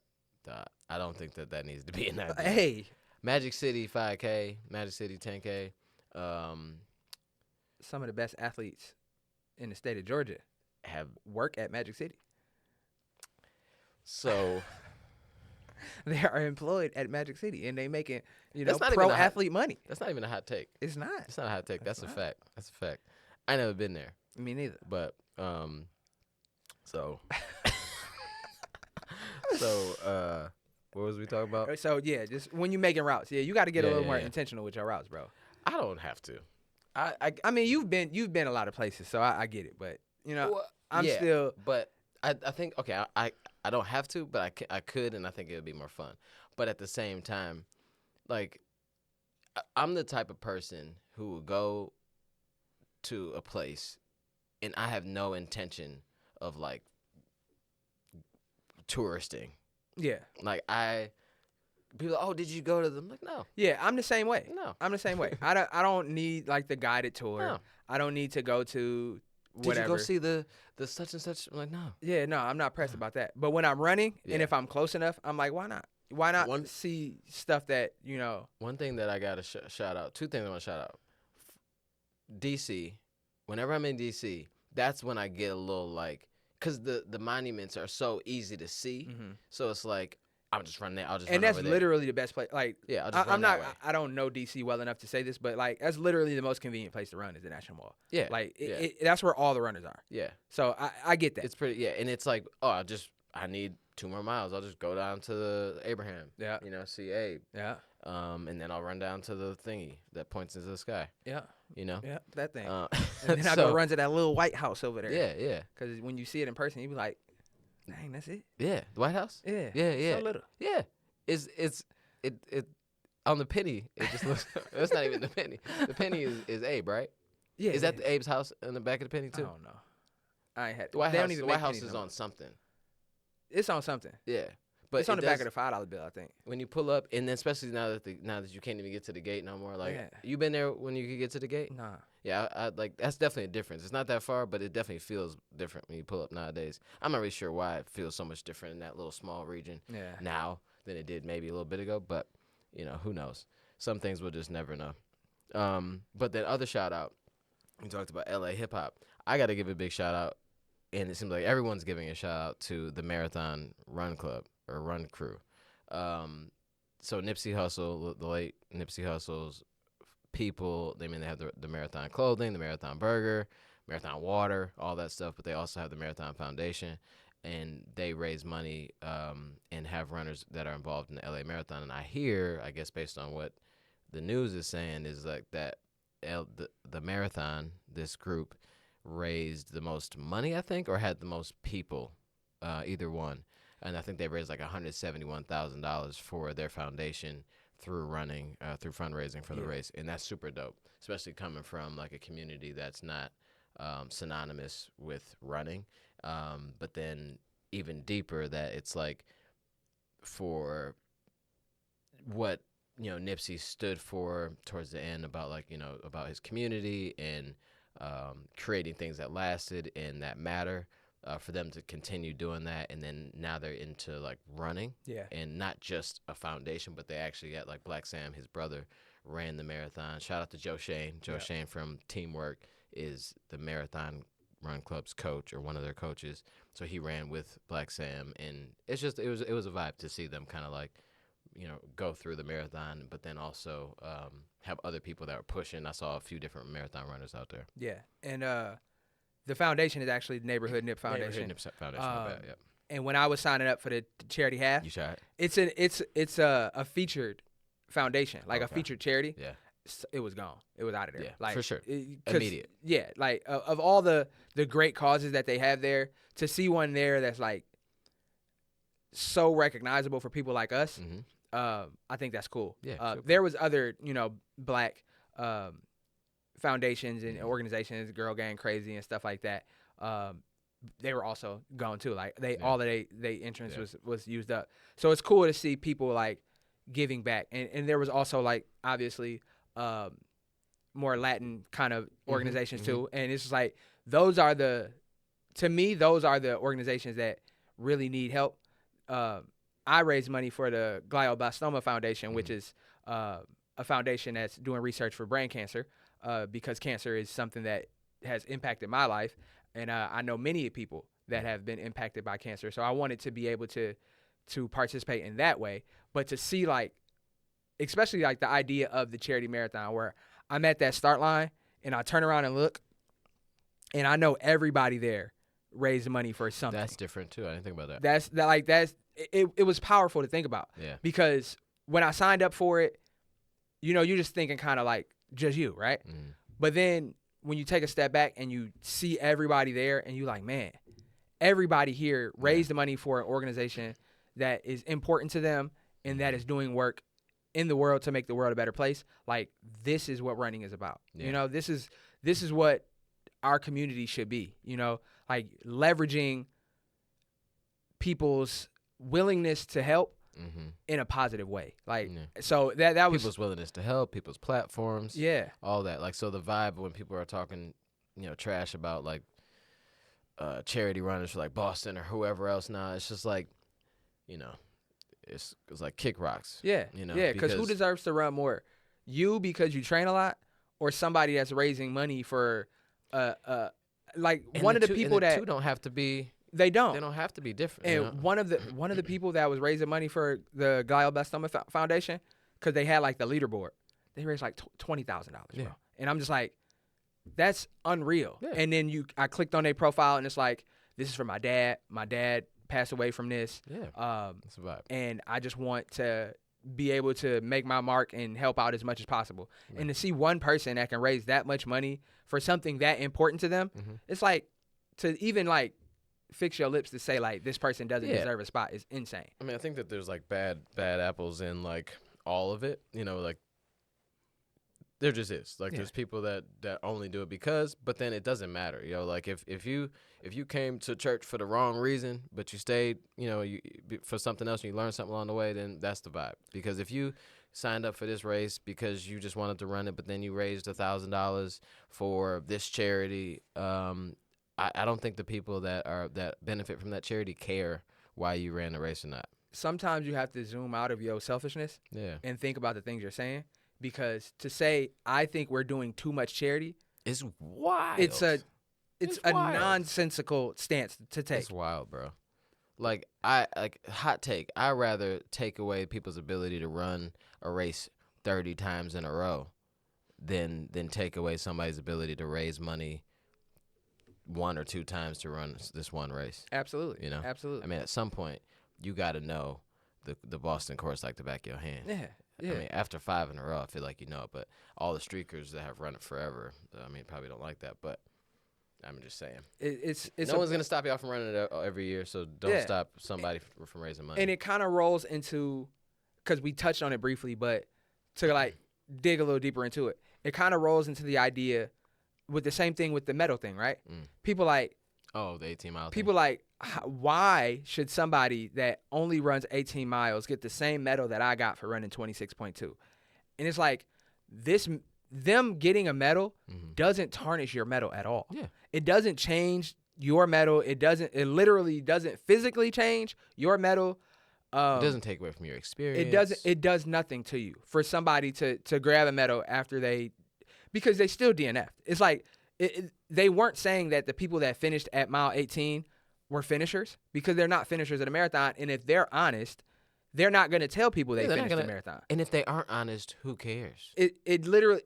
I don't think that needs to be an idea. Hey, Magic City 5K, Magic City 10K. some of the best athletes in the state of Georgia Have work at Magic City. so They are employed at Magic City and they making, you know, That's not pro even a hot- athlete money. that's not even a hot take. It's not. It's not a hot take. That's a not. fact. That's a fact. I never been there, Me neither. but so what was we talking about? So yeah, just when you making routes, you got to get a Yeah, little yeah, more yeah. intentional with your routes, bro. I don't have to. I mean, you've been a lot of places, so I get it, but you know, Well, I'm yeah, still. But I think okay, I don't have to, but I could, and I think it would be more fun. But at the same time, like I'm the type of person who will go to a place, and I have no intention of like touristing. Yeah, Like people, oh, did you go to them? I'm like, no, yeah, I'm the same way. no. I'm the same way. I don't need like the guided tour. No. I don't need to go to whatever. Did you go see the such and such? I'm like, no. Yeah, no, I'm not pressed about that. But when I'm running, Yeah. and if I'm close enough, I'm like, why not? Why not One- see stuff that you know? One thing that I got to shout out, two things I want to shout out. DC, whenever I'm in DC, that's when I get a little like, because the monuments are so easy to see. So it's like, I'm just running there. I'll just And run that's over there. literally the best place. Like, Yeah, I'll just run I'm that not. way. I don't know DC well enough to say this, but like, that's literally the most convenient place to run is the National Mall. Yeah. Like, yeah. that's where all the runners are. Yeah. So I get that. It's pretty, yeah. And it's like, oh, I need 2 more miles. I'll just go down to the Abraham. Yeah. You know, see Abe. Yeah. And then I'll run down to the thingy that points into the sky. Yeah. You know? Yeah. That thing. Uh, And then I so- go run to that little White House over there. Yeah, yeah. Because when you see it in person, you be like, dang, that's it. Yeah. The White House? Yeah. Yeah, yeah. So little. Yeah, it on the penny. It just looks. That's not even the penny. The penny is Abe, right? Yeah. Is that the Abe's house in the back of the penny I too? don't know. I ain't had. The White they House. don't even The White make House pennies is no on more. something. It's on something. Yeah, but It's on it the back does- of the $5 bill, I think. when you pull up, and then especially now that you can't even get to the gate no more. Like Yeah. you been there when you could get to the gate? Nah. Yeah, I like that's definitely a difference. It's not that far, but it definitely feels different when you pull up nowadays. I'm not really sure why it feels so much different in that little small region Yeah. now than it did maybe a little bit ago. But you know, who knows? Some things we'll just never know. But that other shout out, we talked about LA hip hop. I got to give a big shout out, and it seems like everyone's giving a shout out to the Marathon Run Club or Run Crew. So Nipsey Hussle, the late Nipsey Hussle's people, they have the Marathon clothing, the Marathon burger, Marathon water, all that stuff, but they also have the Marathon Foundation, and they raise money and have runners that are involved in the LA Marathon. And I hear, I guess based on what the news is saying, is like that the marathon, this group, raised the most money, I think, or had the most people, either one. And I think they raised like $171,000 for their foundation through running, through fundraising for the race. And that's super dope, especially coming from like a community that's not synonymous with running. But then even deeper, that it's like for what, Nipsey stood for towards the end, about like, about his community and creating things that lasted and that matter, for them to continue doing that. And then now they're into like running, and not just a foundation, but they actually got like Black Sam, his brother, ran the marathon. Shout out to Joe Shane. Joe Shane from Teamwork is the Marathon Run Club's coach, or one of their coaches. So he ran with Black Sam, and it's just it was a vibe to see them kind of like, go through the marathon, but then also have other people that were pushing. I saw a few different marathon runners out there. Yeah, and the foundation is actually the Neighborhood Nip Foundation. Neighborhood Nip Foundation. My bad, yep. And when I was signing up for the charity half, You shot? it's a featured foundation, like a featured charity. Yeah. It was gone. It was out of there. Yeah, like, for sure. 'Cause, Immediate. Yeah, like of all the great causes that they have there, to see one there that's like so recognizable for people like us, I think that's cool. Yeah, there was other black foundations and organizations, Girl Gang Crazy and stuff like that. They were also gone too. Like all of they entrance was used up. So it's cool to see people like giving back. And there was also like obviously more Latin kind of organizations too. And it's just like to me those are the organizations that really need help. I raised money for the Glioblastoma Foundation, which is a foundation that's doing research for brain cancer, because cancer is something that has impacted my life. And I know many people that have been impacted by cancer. So I wanted to be able to participate in that way. But to see like, especially like the idea of the charity marathon, where I'm at that start line and I turn around and look, and I know everybody there raised money for something. That's different too. I didn't think about that. It was powerful to think about. Yeah. Because when I signed up for it, you're just thinking kind of like just you, right? But then when you take a step back and you see everybody there, and you like, man, everybody here raised the money for an organization that is important to them and that is doing work in the world to make the world a better place. Like, this is what running is about. Yeah. This is what our community should be. Like leveraging people's willingness to help in a positive way. Like, so that was people's willingness to help, people's platforms, all that. Like, so the vibe when people are talking, trash about like charity runners for like Boston or whoever else now, it's just like, it's like kick rocks. Yeah. Because who deserves to run more? You, because you train a lot, or somebody that's raising money for like one of the people that two don't have to be. They don't have to be different. And one of the people that was raising money for the Glioblastoma Foundation, because they had like the leaderboard, they raised like $20,000, bro. And I'm just like, that's unreal. Yeah. And then I clicked on their profile, and it's like, this is for my dad. My dad passed away from this. Yeah, that's a vibe. And I just want to be able to make my mark and help out as much as possible. Yeah. And to see one person that can raise that much money for something that important to them, it's like, to even like fix your lips to say like this person doesn't deserve a spot is insane. I mean, I think that there's like bad apples in like all of it. Like there just is. Like there's people that only do it because, but then it doesn't matter. Like if you came to church for the wrong reason, but you stayed, for something else and you learned something along the way, then that's the vibe. Because if you signed up for this race because you just wanted to run it, but then you raised $1,000 for this charity, I don't think the people that benefit from that charity care why you ran the race or not. Sometimes you have to zoom out of your selfishness and think about the things you're saying, because to say, I think we're doing too much charity is wild. It's a nonsensical stance to take. It's wild, bro. Like hot take. I'd rather take away people's ability to run a race 30 times in a row than take away somebody's ability to raise money 1 or 2 times to run this one race. Absolutely. Absolutely. I mean, at some point, you got to know the Boston course like the back of your hand. Yeah. I mean, after 5 in a row, I feel like you know it. But all the streakers that have run it forever, I mean, probably don't like that. But I'm just saying. It's No one's gonna stop y'all from running it every year, so don't stop somebody from raising money. And it kind of rolls into, because we touched on it briefly, but to like dig a little deeper into it, it kind of rolls into the idea with the same thing with the medal thing, right? People like, the 18 mile. People like, why should somebody that only runs 18 miles get the same medal that I got for running 26.2? And it's like them getting a medal doesn't tarnish your medal at all. Yeah. It doesn't change your medal. It literally doesn't physically change your medal. It doesn't take away from your experience. It does nothing to you for somebody to grab a medal after because they still DNF'd. It's like they weren't saying that the people that finished at mile 18 were finishers, because they're not finishers at a marathon. And if they're honest, they're not going to tell people they finished the marathon. And if they aren't honest, who cares? It literally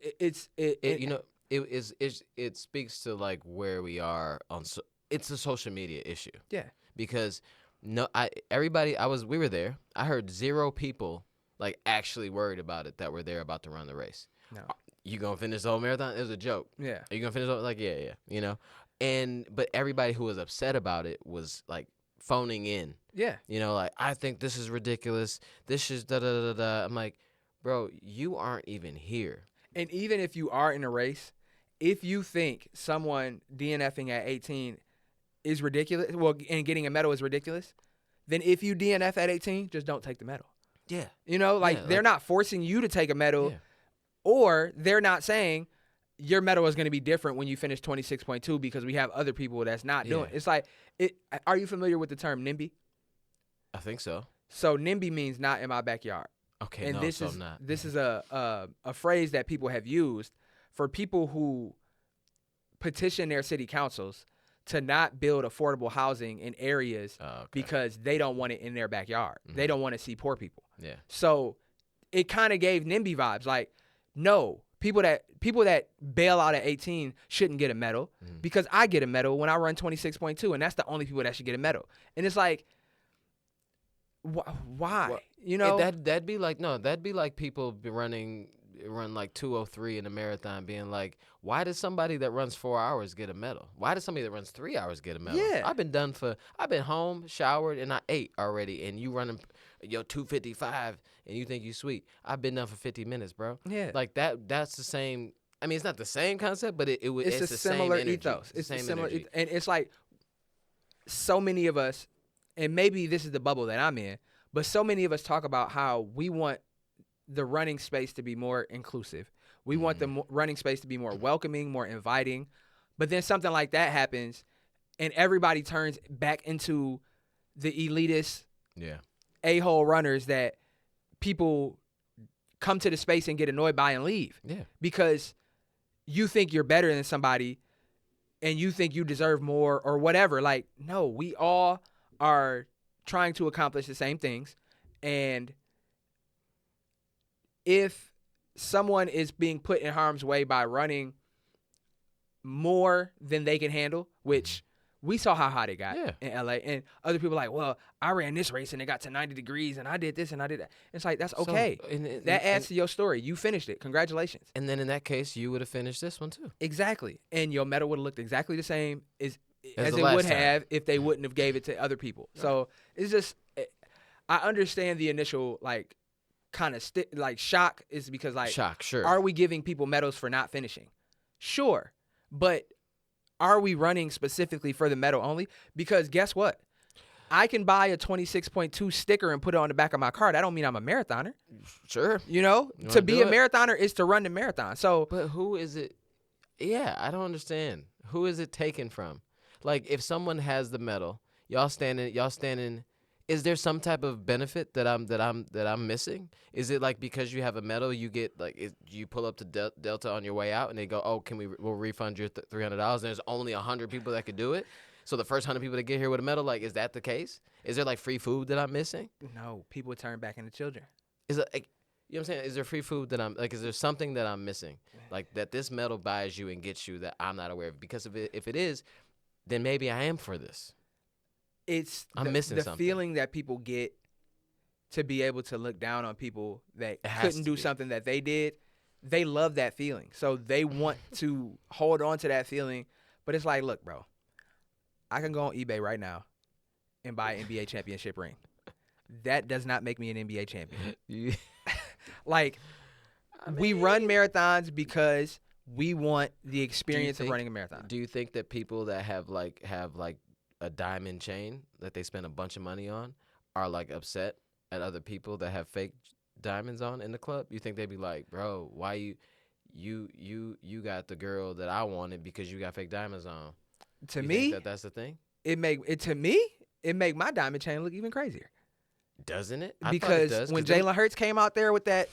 it speaks to like where we are on. It's a social media issue. Yeah. Because we were there. I heard 0 people like actually worried about it that were there about to run the race. No. You gonna finish the whole marathon? It was a joke. Yeah. Are you gonna finish the whole, like, yeah, you know? But everybody who was upset about it was like phoning in. Yeah. You know, like, I think this is ridiculous. This is da-da-da-da. I'm like, bro, you aren't even here. And even if you are in a race, if you think someone DNFing at 18 is ridiculous, and getting a medal is ridiculous, then if you DNF at 18, just don't take the medal. Yeah. You know, they're not forcing you to take a medal, or they're not saying your medal is going to be different when you finish 26.2 because we have other people that's not doing it. It's like, are you familiar with the term NIMBY? I think so. So NIMBY means not in my backyard. Okay, And no, this so is I'm not. this is a phrase that people have used for people who petition their city councils to not build affordable housing in areas because they don't want it in their backyard. They don't want to see poor people. Yeah. So it kind of gave NIMBY vibes. Like, no, people that bail out at 18 shouldn't get a medal because I get a medal when I run 26.2, and that's the only people that should get a medal. And it's like, why? Well, you know, that'd be like people run like 2:03 in a marathon, being like, why does somebody that runs 4 hours get a medal? Why does somebody that runs 3 hours get a medal? Yeah. I've been home, showered, and I ate already, and you running 2:55 and you think you sweet. I've been done for 50 minutes, bro. Yeah. Like that's the same. I mean, it's not the same concept, but it's a the similar same energy. ethos. It's the a same similar energy. and it's like so many of us, and maybe this is the bubble that I'm in, but so many of us talk about how we want the running space to be more inclusive. We want the running space to be more welcoming, more inviting. But then something like that happens, and everybody turns back into the elitist, a-hole runners that people come to the space and get annoyed by and leave. Yeah. Because you think you're better than somebody and you think you deserve more or whatever. Like, no, we all are trying to accomplish the same things. And if someone is being put in harm's way by running more than they can handle, which we saw how hot it got in LA, and other people are like, well, I ran this race and it got to 90 degrees and I did this and I did that. It's like, that's okay. That adds to your story. You finished it. Congratulations. And then in that case, you would have finished this one too. Exactly. And your medal would have looked exactly the same as As it the last would time. have if they wouldn't have gave it to other people. So it's just, I understand the initial like kind of shock is because like, Shock, sure. are we giving people medals for not finishing? Sure. But are we running specifically for the medal only? Because guess what? I can buy a 26.2 sticker and put it on the back of my car. That don't mean I'm a marathoner. Sure. You know, to be a marathoner is to run the marathon. So, But who is it? Yeah, I don't understand. Who is it taken from? Like, if someone has the medal, y'all standing. Is there some type of benefit that I'm missing? Is it like because you have a medal, you get like you pull up to Delta on your way out, and they go, oh, we'll refund your $300, and there's only 100 people that could do it. So the first 100 people that get here with a medal, like, is that the case? Is there like free food that I'm missing? no, people turn back into children. Is it like, you know what I'm saying? Is there free food that I'm like? Is there something that I'm missing? Like that this medal buys you and gets you that I'm not aware of? Because if it is, then maybe I am for this. I'm missing the something. feeling that people get to be able to look down on people that It has couldn't to do be. something that they did. They love that feeling. So they want to hold on to that feeling But it's like, look, bro, I can go on eBay right now and buy an NBA championship ring. That does not make me an NBA champion. Yeah. Like, we run marathons because we want the experience of think- running a marathon. Do you think that people that have like a diamond chain that they spend a bunch of money on are like upset at other people that have fake diamonds on in the club? You think they'd be like, bro, why you got the girl that I wanted because you got fake diamonds on? To You me, think that's the thing, it make my diamond chain look even crazier. doesn't it? I thought it Because does, when 'cause they- Jalen Hurts came out there with that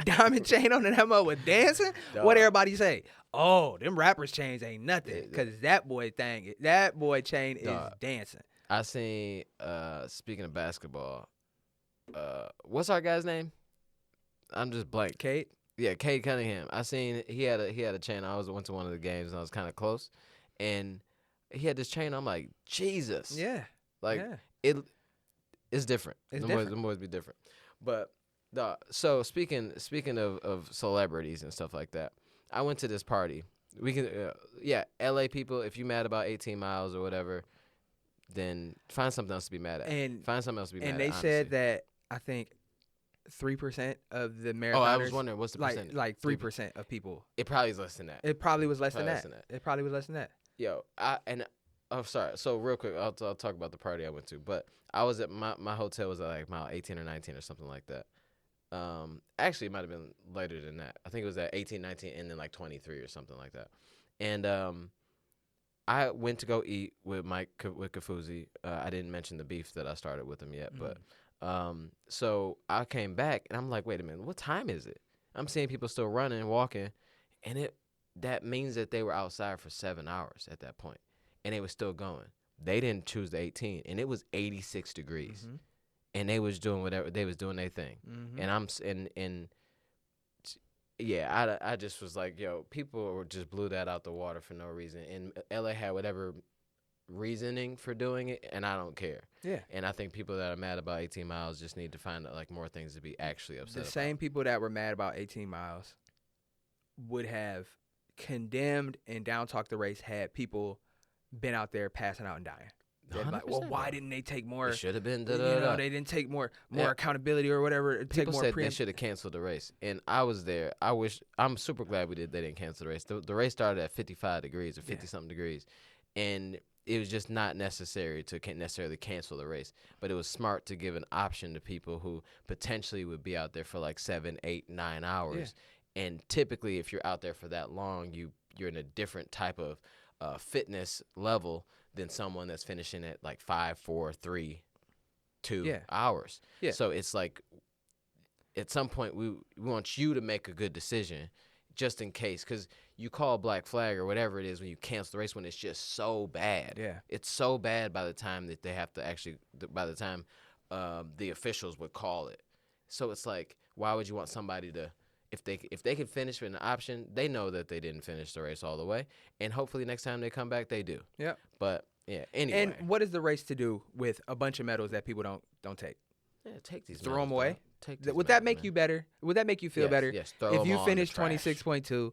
diamond chain on and that mother was dancing, what Dog. everybody say? Oh, them rappers' chains ain't nothing. Yeah. Because that boy chain is Dog. dancing. I seen speaking of basketball, what's our guy's name? I'm just blank. Kate? Yeah, Cade Cunningham. I seen he had a chain. I went to one of the games and I was kind of close, and he had this chain. I'm like, Jesus. Yeah. Like yeah. it's different. It's the different. Boys be different. But so speaking of celebrities and stuff like that, I went to this party. We can LA people. If you mad about 18 miles or whatever, then find something else to be mad at. And find something else to be mad And at. they honestly. said that I think 3% of the marathoners. Oh, I was wondering what's the like percentage? like 3% of people. It probably is less than that. It probably was less than Probably that. less than that. It probably was less than that. Yo, I'm sorry. So real quick, I'll talk about the party I went to. But I was at my hotel was at like mile 18 or 19 or something like that. Actually, it might have been later than that. I think it was at 18, 19, and then like 23 or something like that. And I went to go eat with with Kafuzi. I didn't mention the beef that I started with him yet, but so I came back and I'm like, wait a minute, what time is it? I'm seeing people still running, walking, and that means that they were outside for 7 hours at that point, and they were still going. They didn't choose the 18, and it was 86 degrees, and they was doing whatever they was doing their thing, and yeah, I just was like, yo, people just blew that out the water for no reason, and LA had whatever reasoning for doing it, and I don't care. Yeah. And I think people that are mad about 18 miles just need to find like more things to be actually upset about. The same people that were mad about 18 miles would have condemned and down talked the race had people been out there passing out and dying. They're like, well, 100%, why bro. didn't they take more? It should have been. You know, they didn't take more accountability or whatever. Take People more said they should have canceled the race, and I was there. I'm super glad they didn't cancel the race. The race started at 55 degrees or 50 something degrees, and it was just not necessary to necessarily cancel the race. But it was smart to give an option to people who potentially would be out there for like 7, 8, 9 hours. Yeah. And typically, if you're out there for that long, you're in a different type of fitness level than someone that's finishing at like 5, 4, 3, 2 hours. Yeah. So it's like at some point we want you to make a good decision just in case, because you call black flag or whatever it is when you cancel the race when it's just so bad. Yeah. It's so bad by the time that they have to actually, by the time the officials would call it. So it's like, why would you want somebody to, if they can finish with an option, they know that they didn't finish the race all the way, and hopefully next time they come back they do. Yeah. But yeah, anyway. And what is the race to do with a bunch of medals that people don't take? Yeah, take these. Throw them away. Would that make you better? Would that make you feel better? Yes. Throw if you them finish 26.2,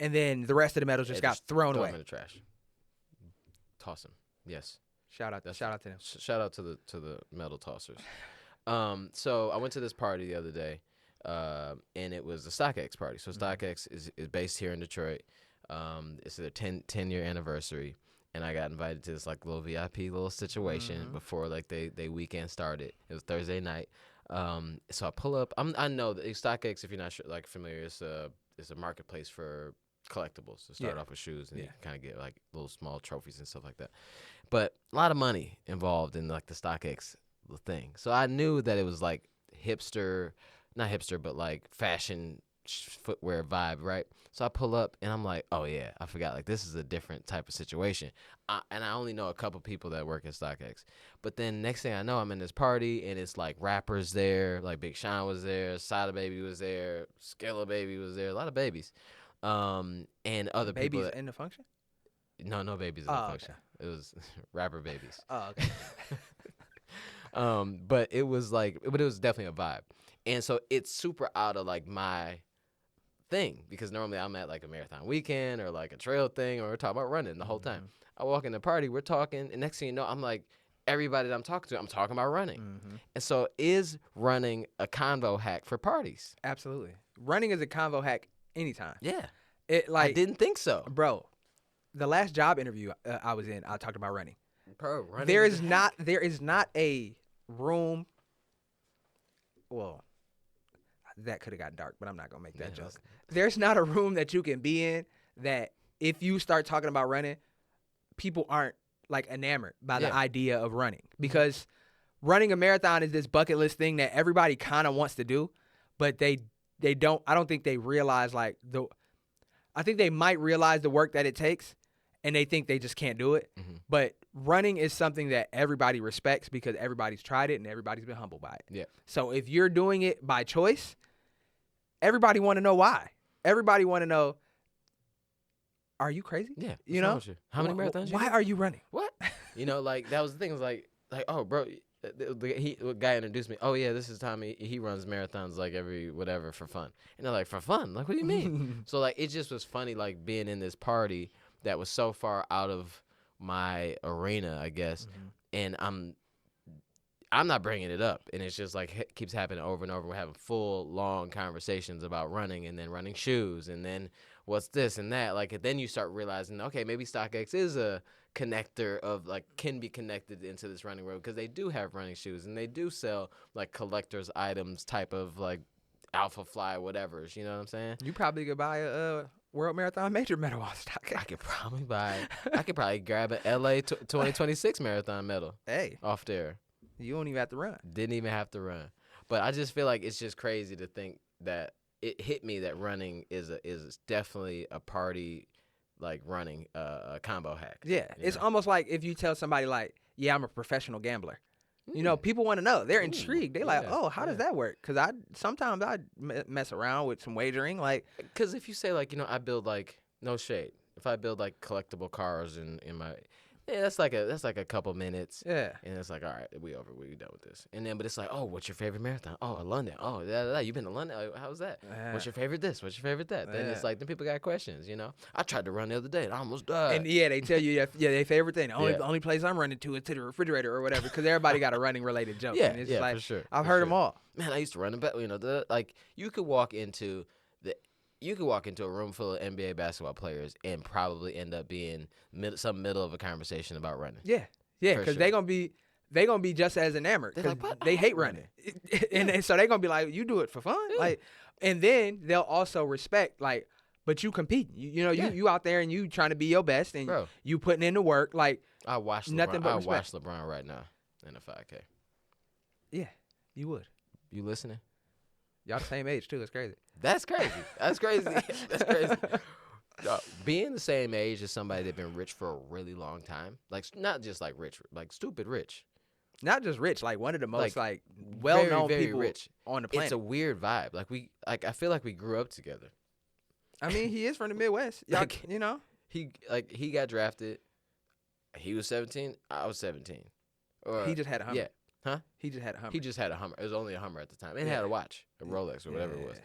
and then the rest of the medals just got thrown away. Throw them in the trash. Toss them. Yes. Shout out to them. Shout out to the medal tossers. So I went to this party the other day, and it was the StockX party. So StockX is based here in Detroit. It's their 10-year anniversary, and I got invited to this like little VIP little situation before like they weekend started. It was Thursday night. So I pull up. I know that StockX, if you're not like familiar, it's a marketplace for collectibles. To start off with shoes, and you can kind of get like little small trophies and stuff like that. But a lot of money involved in like the StockX thing. So I knew that it was like not hipster, but like fashion footwear vibe, right? So I pull up and I'm like, oh yeah, I forgot. Like this is a different type of situation. And I only know a couple people that work at StockX. But then next thing I know, I'm in this party and it's like rappers there, like Big Sean was there, Sada Baby was there, Skilla Baby was there, a lot of babies, and other people. Babies in the function? No babies in the function. Okay. It was rapper babies. Oh, okay. But it was definitely a vibe. And so it's super out of like my thing because normally I'm at like a marathon weekend or like a trail thing or we're talking about running the whole time. I walk in the party, we're talking, and next thing you know, I'm like, everybody that I'm talking to, I'm talking about running. And so is running a convo hack for parties? Absolutely. Running is a convo hack anytime. Yeah. I didn't think so. Bro, the last job interview I was in, I talked about running. Bro, running There is is a not a room. Well, that could have got dark, but I'm not gonna make that joke. There's not a room that you can be in that if you start talking about running, people aren't like enamored by the idea of running because running a marathon is this bucket list thing that everybody kind of wants to do, but they don't. I don't think they realize I think they might realize the work that it takes, and they think they just can't do it. But running is something that everybody respects because everybody's tried it and everybody's been humbled by it. Yeah. So if you're doing it by choice, everybody want to know why. Everybody want to know, are you crazy? Yeah. You know? How many marathons? Why are you running? What? You know, like that was the thing. It was like, oh, bro, the guy introduced me. Oh yeah, this is Tommy. He runs marathons like every whatever for fun. And they're like, for fun? Like, what do you mean? So like, it just was funny, like being in this party that was so far out of my arena, I guess, and I'm not bringing it up, and it's just like keeps happening over and over. We're having full, long conversations about running, and then running shoes, and then what's this and that. Like, and then you start realizing, okay, maybe StockX is a connector of like can be connected into this running world because they do have running shoes and they do sell like collector's items type of like Alpha Fly whatever's. You know what I'm saying? You probably could buy a World Marathon Major medal on StockX. I could probably grab an LA 2026 marathon medal. Hey, off there. You don't even have to run. Didn't even have to run. But I just feel like it's just crazy to think that it hit me that running is definitely a party, like running a combo hack. Yeah, it's almost like if you tell somebody like, yeah, I'm a professional gambler. You know, people want to know. They're intrigued. They're like, oh, how does that work? Because sometimes I mess around with some wagering. Like, because if you say like, you know, I build like, no shade. If I build like collectible cars in my, that's like a couple minutes. Yeah. And it's like, all right, we done with this. And then, but it's like, oh, what's your favorite marathon? Oh, London. Oh, you been to London? How's that? What's your favorite this? What's your favorite that? Then it's like, then people got questions, you know? I tried to run the other day and I almost died. And they tell you, their favorite thing. The only place I'm running to is to the refrigerator or whatever, because everybody got a running related joke. Yeah, and it's like, for sure. I've heard them all. Man, I used to run them, but you know, like you could walk into a room full of NBA basketball players and probably end up being some middle of a conversation about running. Yeah, because they're gonna be just as enamored because they hate running, and so they're gonna be like, you do it for fun, like, and then they'll also respect like, but you compete, you out there and you trying to be your best and you putting in the work, like I watch nothing but respect. I watch LeBron right now in a 5K. Yeah, you would. You listening? Y'all the same age too. It's crazy. That's crazy. That's crazy. That's crazy. Being the same age as somebody that's been rich for a really long time, like not just like rich, like stupid rich. Not just rich, like one of the most like well-known very people rich on the planet. It's a weird vibe. I feel like we grew up together. I mean, he is from the Midwest. Y'all, He got drafted. He was 17. I was 17. Or, he just had a Hummer. Yeah. Huh? He just had a Hummer. He just had a Hummer. It was only a Hummer at the time. It had a watch, a Rolex or whatever it was.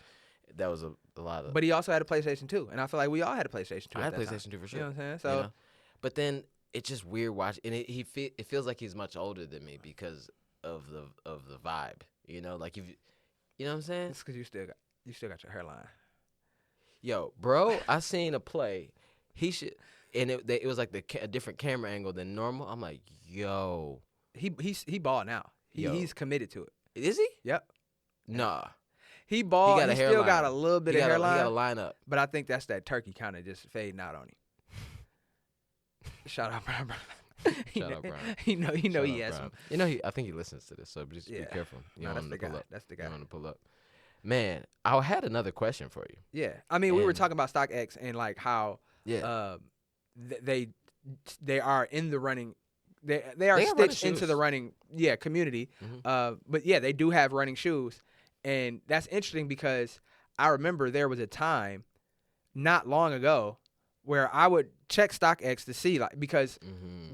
That was a lot of. But he also had a PlayStation 2, and I feel like we all had a PlayStation 2. I had a PlayStation 2 for sure. You know what I'm saying? So, but then it's just weird watching, and it feels like he's much older than me because of the vibe. You know, like you know what I'm saying? It's because you still got your hairline. Yo, bro, I seen a play. He should, and it was like a different camera angle than normal. I'm like, yo, he ball now. He's committed to it. Is he? Yep. Nah. He ball. He still got a little bit of hairline. He got a line up. But I think that's that turkey kind of just fading out on him. Shout out, Brian. Shout out, Brian. He has some. You know, I think he listens to this, so just be careful. That's the guy. That's the guy. You want to pull up. Man, I had another question for you. Yeah. I mean, we were talking about StockX and like how they are in the running. They are stitched into the running community. Mm-hmm. But they do have running shoes. And that's interesting because I remember there was a time not long ago where I would check StockX to see, like, because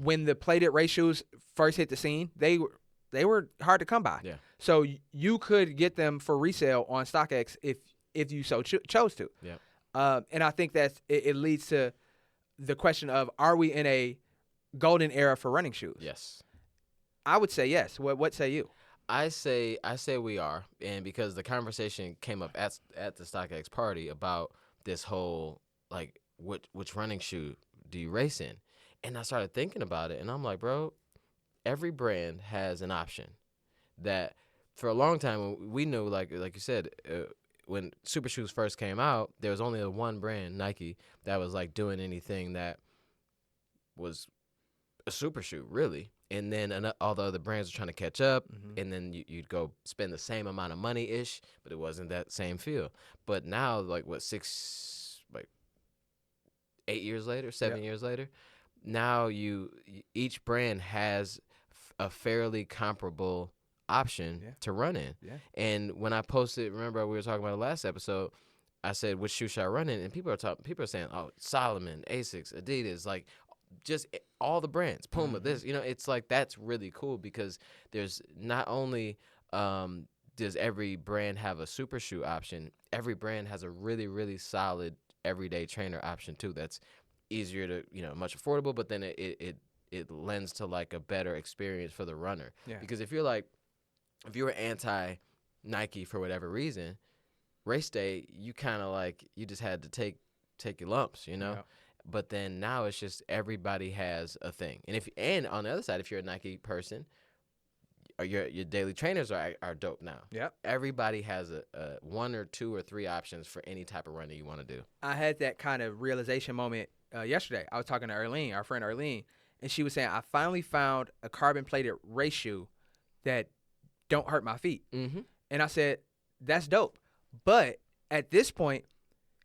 when the plated race shoes first hit the scene, they were hard to come by. Yeah. So you could get them for resale on StockX if you so chose to. Yeah. And I think it leads to the question of, are we in a golden era for running shoes? Yes. I would say yes. What say you? I say we are, and because the conversation came up at the StockX party about this whole like which running shoe do you race in, and I started thinking about it, and I'm like, bro, every brand has an option that for a long time we knew, like you said, when super shoes first came out, there was only one brand, Nike, that was like doing anything that was a super shoe, really. And then all the other brands were trying to catch up, and then you'd go spend the same amount of money-ish, but it wasn't that same feel. But now, like, 8 years later, 7 years later, now each brand has a fairly comparable option to run in. Yeah. And when I posted, remember we were talking about the last episode, I said, which shoe should I run in? And people are saying, oh, Solomon, Asics, Adidas, like, just all the brands, Puma, this, it's like, that's really cool because there's not only does every brand have a super shoe option, every brand has a really, really solid everyday trainer option too. That's easier to, much affordable, but then it lends to like a better experience for the runner. Yeah. Because if you were anti Nike for whatever reason, race day, you kind of like, you just had to take your lumps, Yeah. But then now it's just everybody has a thing. And on the other side, if you're a Nike person, your daily trainers are dope now. Yep. Everybody has a one or two or three options for any type of running you want to do. I had that kind of realization moment yesterday. I was talking to Arlene, our friend Arlene, and she was saying, I finally found a carbon-plated race shoe that don't hurt my feet. Mm-hmm. And I said, that's dope. But at this point,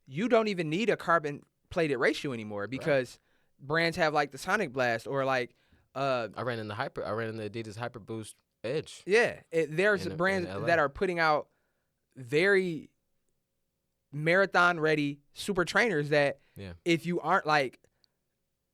you don't even need a carbon-plated race shoe anymore because brands have like the Sonic Blast or like I ran in the Adidas Hyper Boost Edge. Yeah, there's brands that are putting out very marathon-ready super trainers that if you aren't like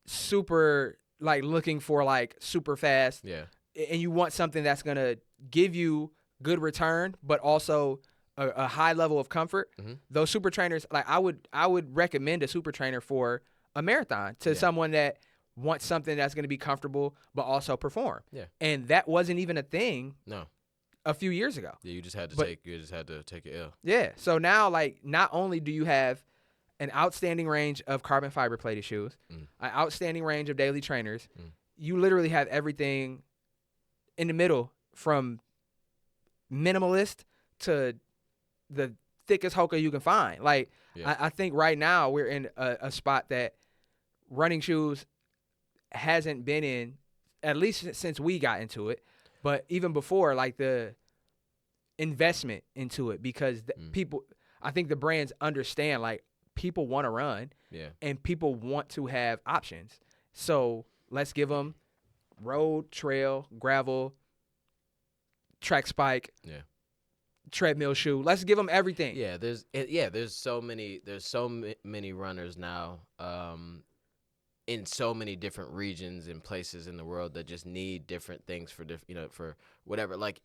super like looking for like super fast, and you want something that's gonna give you good return but also a high level of comfort, those super trainers, like I would recommend a super trainer for a marathon to someone that wants something that's going to be comfortable but also perform. Yeah. And that wasn't even a thing a few years ago. Yeah, you just had to take it ill. Yeah. So now, like, not only do you have an outstanding range of carbon fiber plated shoes, an outstanding range of daily trainers, you literally have everything in the middle from minimalist to the thickest hoka you can find. Like, I think right now we're in a spot that running shoes hasn't been in, at least since we got into it, but even before, like the investment into it, because people, I think the brands understand, like, people want to run and people want to have options. So let's give them road, trail, gravel, track spike, treadmill shoe. Let's give them everything. Yeah, there's so many runners now in so many different regions and places in the world that just need different things for for whatever. Like,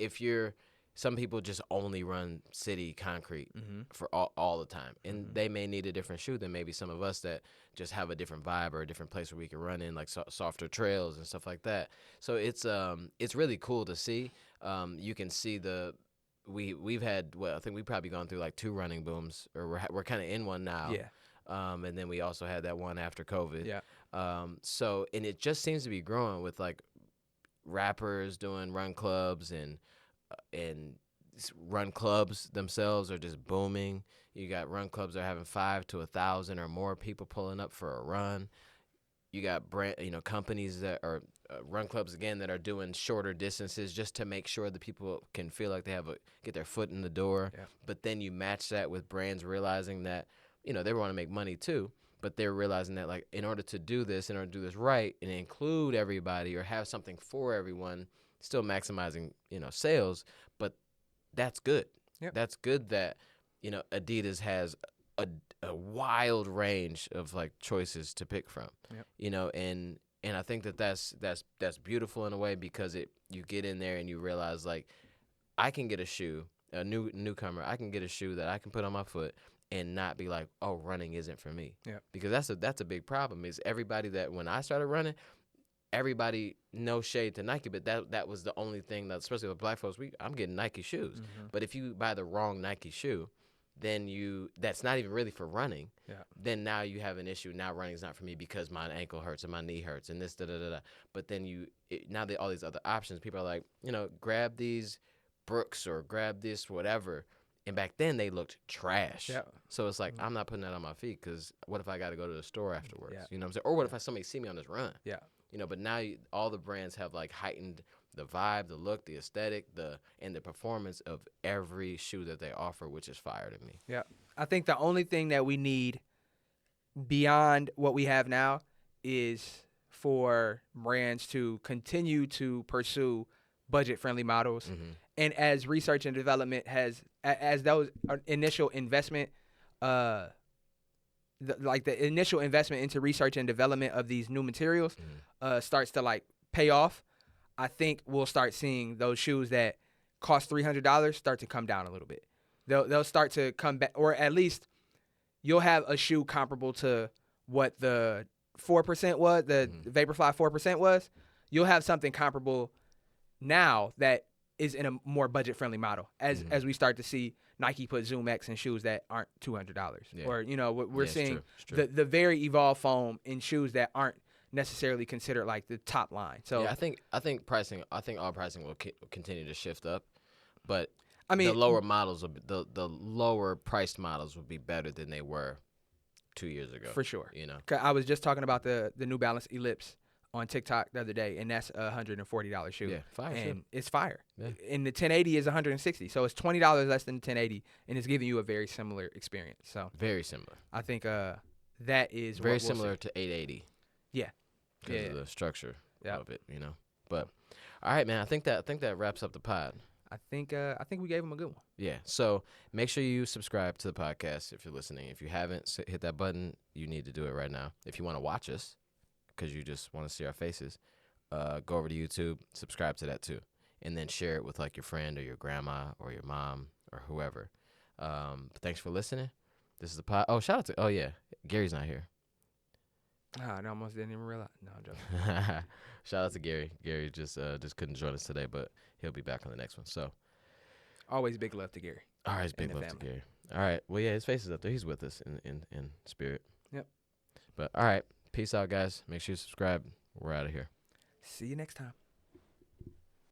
some people just only run city concrete for all the time, and they may need a different shoe than maybe some of us that just have a different vibe or a different place where we can run in, like softer trails and stuff like that. So it's really cool to see. You can see we've had, I think we've probably gone through like 2 running booms, or we're kind of in one now. Yeah. And then we also had that one after COVID. Yeah. So, and it just seems to be growing with like rappers doing run clubs and run clubs themselves are just booming. You got run clubs that are having 5 to 1,000 or more people pulling up for a run. You got companies that are run clubs again that are doing shorter distances just to make sure that people can feel like they get their foot in the door. Yeah. But then you match that with brands realizing that they want to make money too, but they're realizing that, like, in order to do this right and include everybody or have something for everyone, still maximizing sales, but that's good. Yep. That's good that Adidas has a wild range of like choices to pick from. Yep. And I think that's beautiful in a way, because you get in there and you realize, like, I can get a shoe, a newcomer, I can get a shoe that I can put on my foot and not be like, oh, running isn't for me. Yeah. Because that's a big problem. Is everybody that when I started running, everybody, no shade to Nike, but that was the only thing that, especially with black folks, I'm getting Nike shoes. But if you buy the wrong Nike shoe, then that's not even really for running. Yeah. Then now you have an issue. Now running's not for me because my ankle hurts and my knee hurts and this da. But then now all these other options. People are like, grab these Brooks or grab this whatever. And back then they looked trash. Yeah. So it's like I'm not putting that on my feet because what if I got to go to the store afterwards? Yeah. You know what I'm saying? Or what if somebody see me on this run? Yeah. But now all the brands have like heightened the vibe, the look, the aesthetic, and the performance of every shoe that they offer, which is fire to me. Yeah. I think the only thing that we need beyond what we have now is for brands to continue to pursue budget-friendly models. And as research and development as those initial investment, the initial investment into research and development of these new materials starts to like pay off, I think we'll start seeing those shoes that cost $300 start to come down a little bit. They'll start to come back, or at least you'll have a shoe comparable to what the 4% was, the Vaporfly 4% was. You'll have something comparable now that is in a more budget-friendly model as we start to see Nike put Zoom X in shoes that aren't $200. Yeah. Or, we're seeing it's true. the very evolved foam in shoes that aren't necessarily considered like the top line. So yeah, I think all pricing will continue to shift up, but I mean, the lower models the lower priced models will be better than they were 2 years ago. For sure. 'Cause I was just talking about the New Balance Ellipse on TikTok the other day, and that's a $140 shoe. Yeah, fire and shoe. it's fire. Yeah. And the 1080 is $160, so it's $20 less than the 1080, and it's giving you a very similar experience. So Very similar. I think that is Very what we'll similar see. to 880. Yeah. Because of the structure Yeah. of it, But all right, man, I think that wraps up the pod. I think we gave him a good one. Yeah. So make sure you subscribe to the podcast if you're listening. If you haven't, hit that button. You need to do it right now. If you want to watch us, because you just want to see our faces, go over to YouTube, subscribe to that too, and then share it with like your friend or your grandma or your mom or whoever. But thanks for listening. This is the pod. Oh, shout out to. Oh yeah, Gary's not here. I almost didn't even realize. No, I'm joking. Shout out to Gary. Gary just couldn't join us today, but he'll be back on the next one. So Always big love to Gary. all right, big the love to family. Gary. All right, well yeah, his face is up there. He's with us in spirit. Yep. But all right, peace out, guys. Make sure you subscribe. We're out of here. See you next time.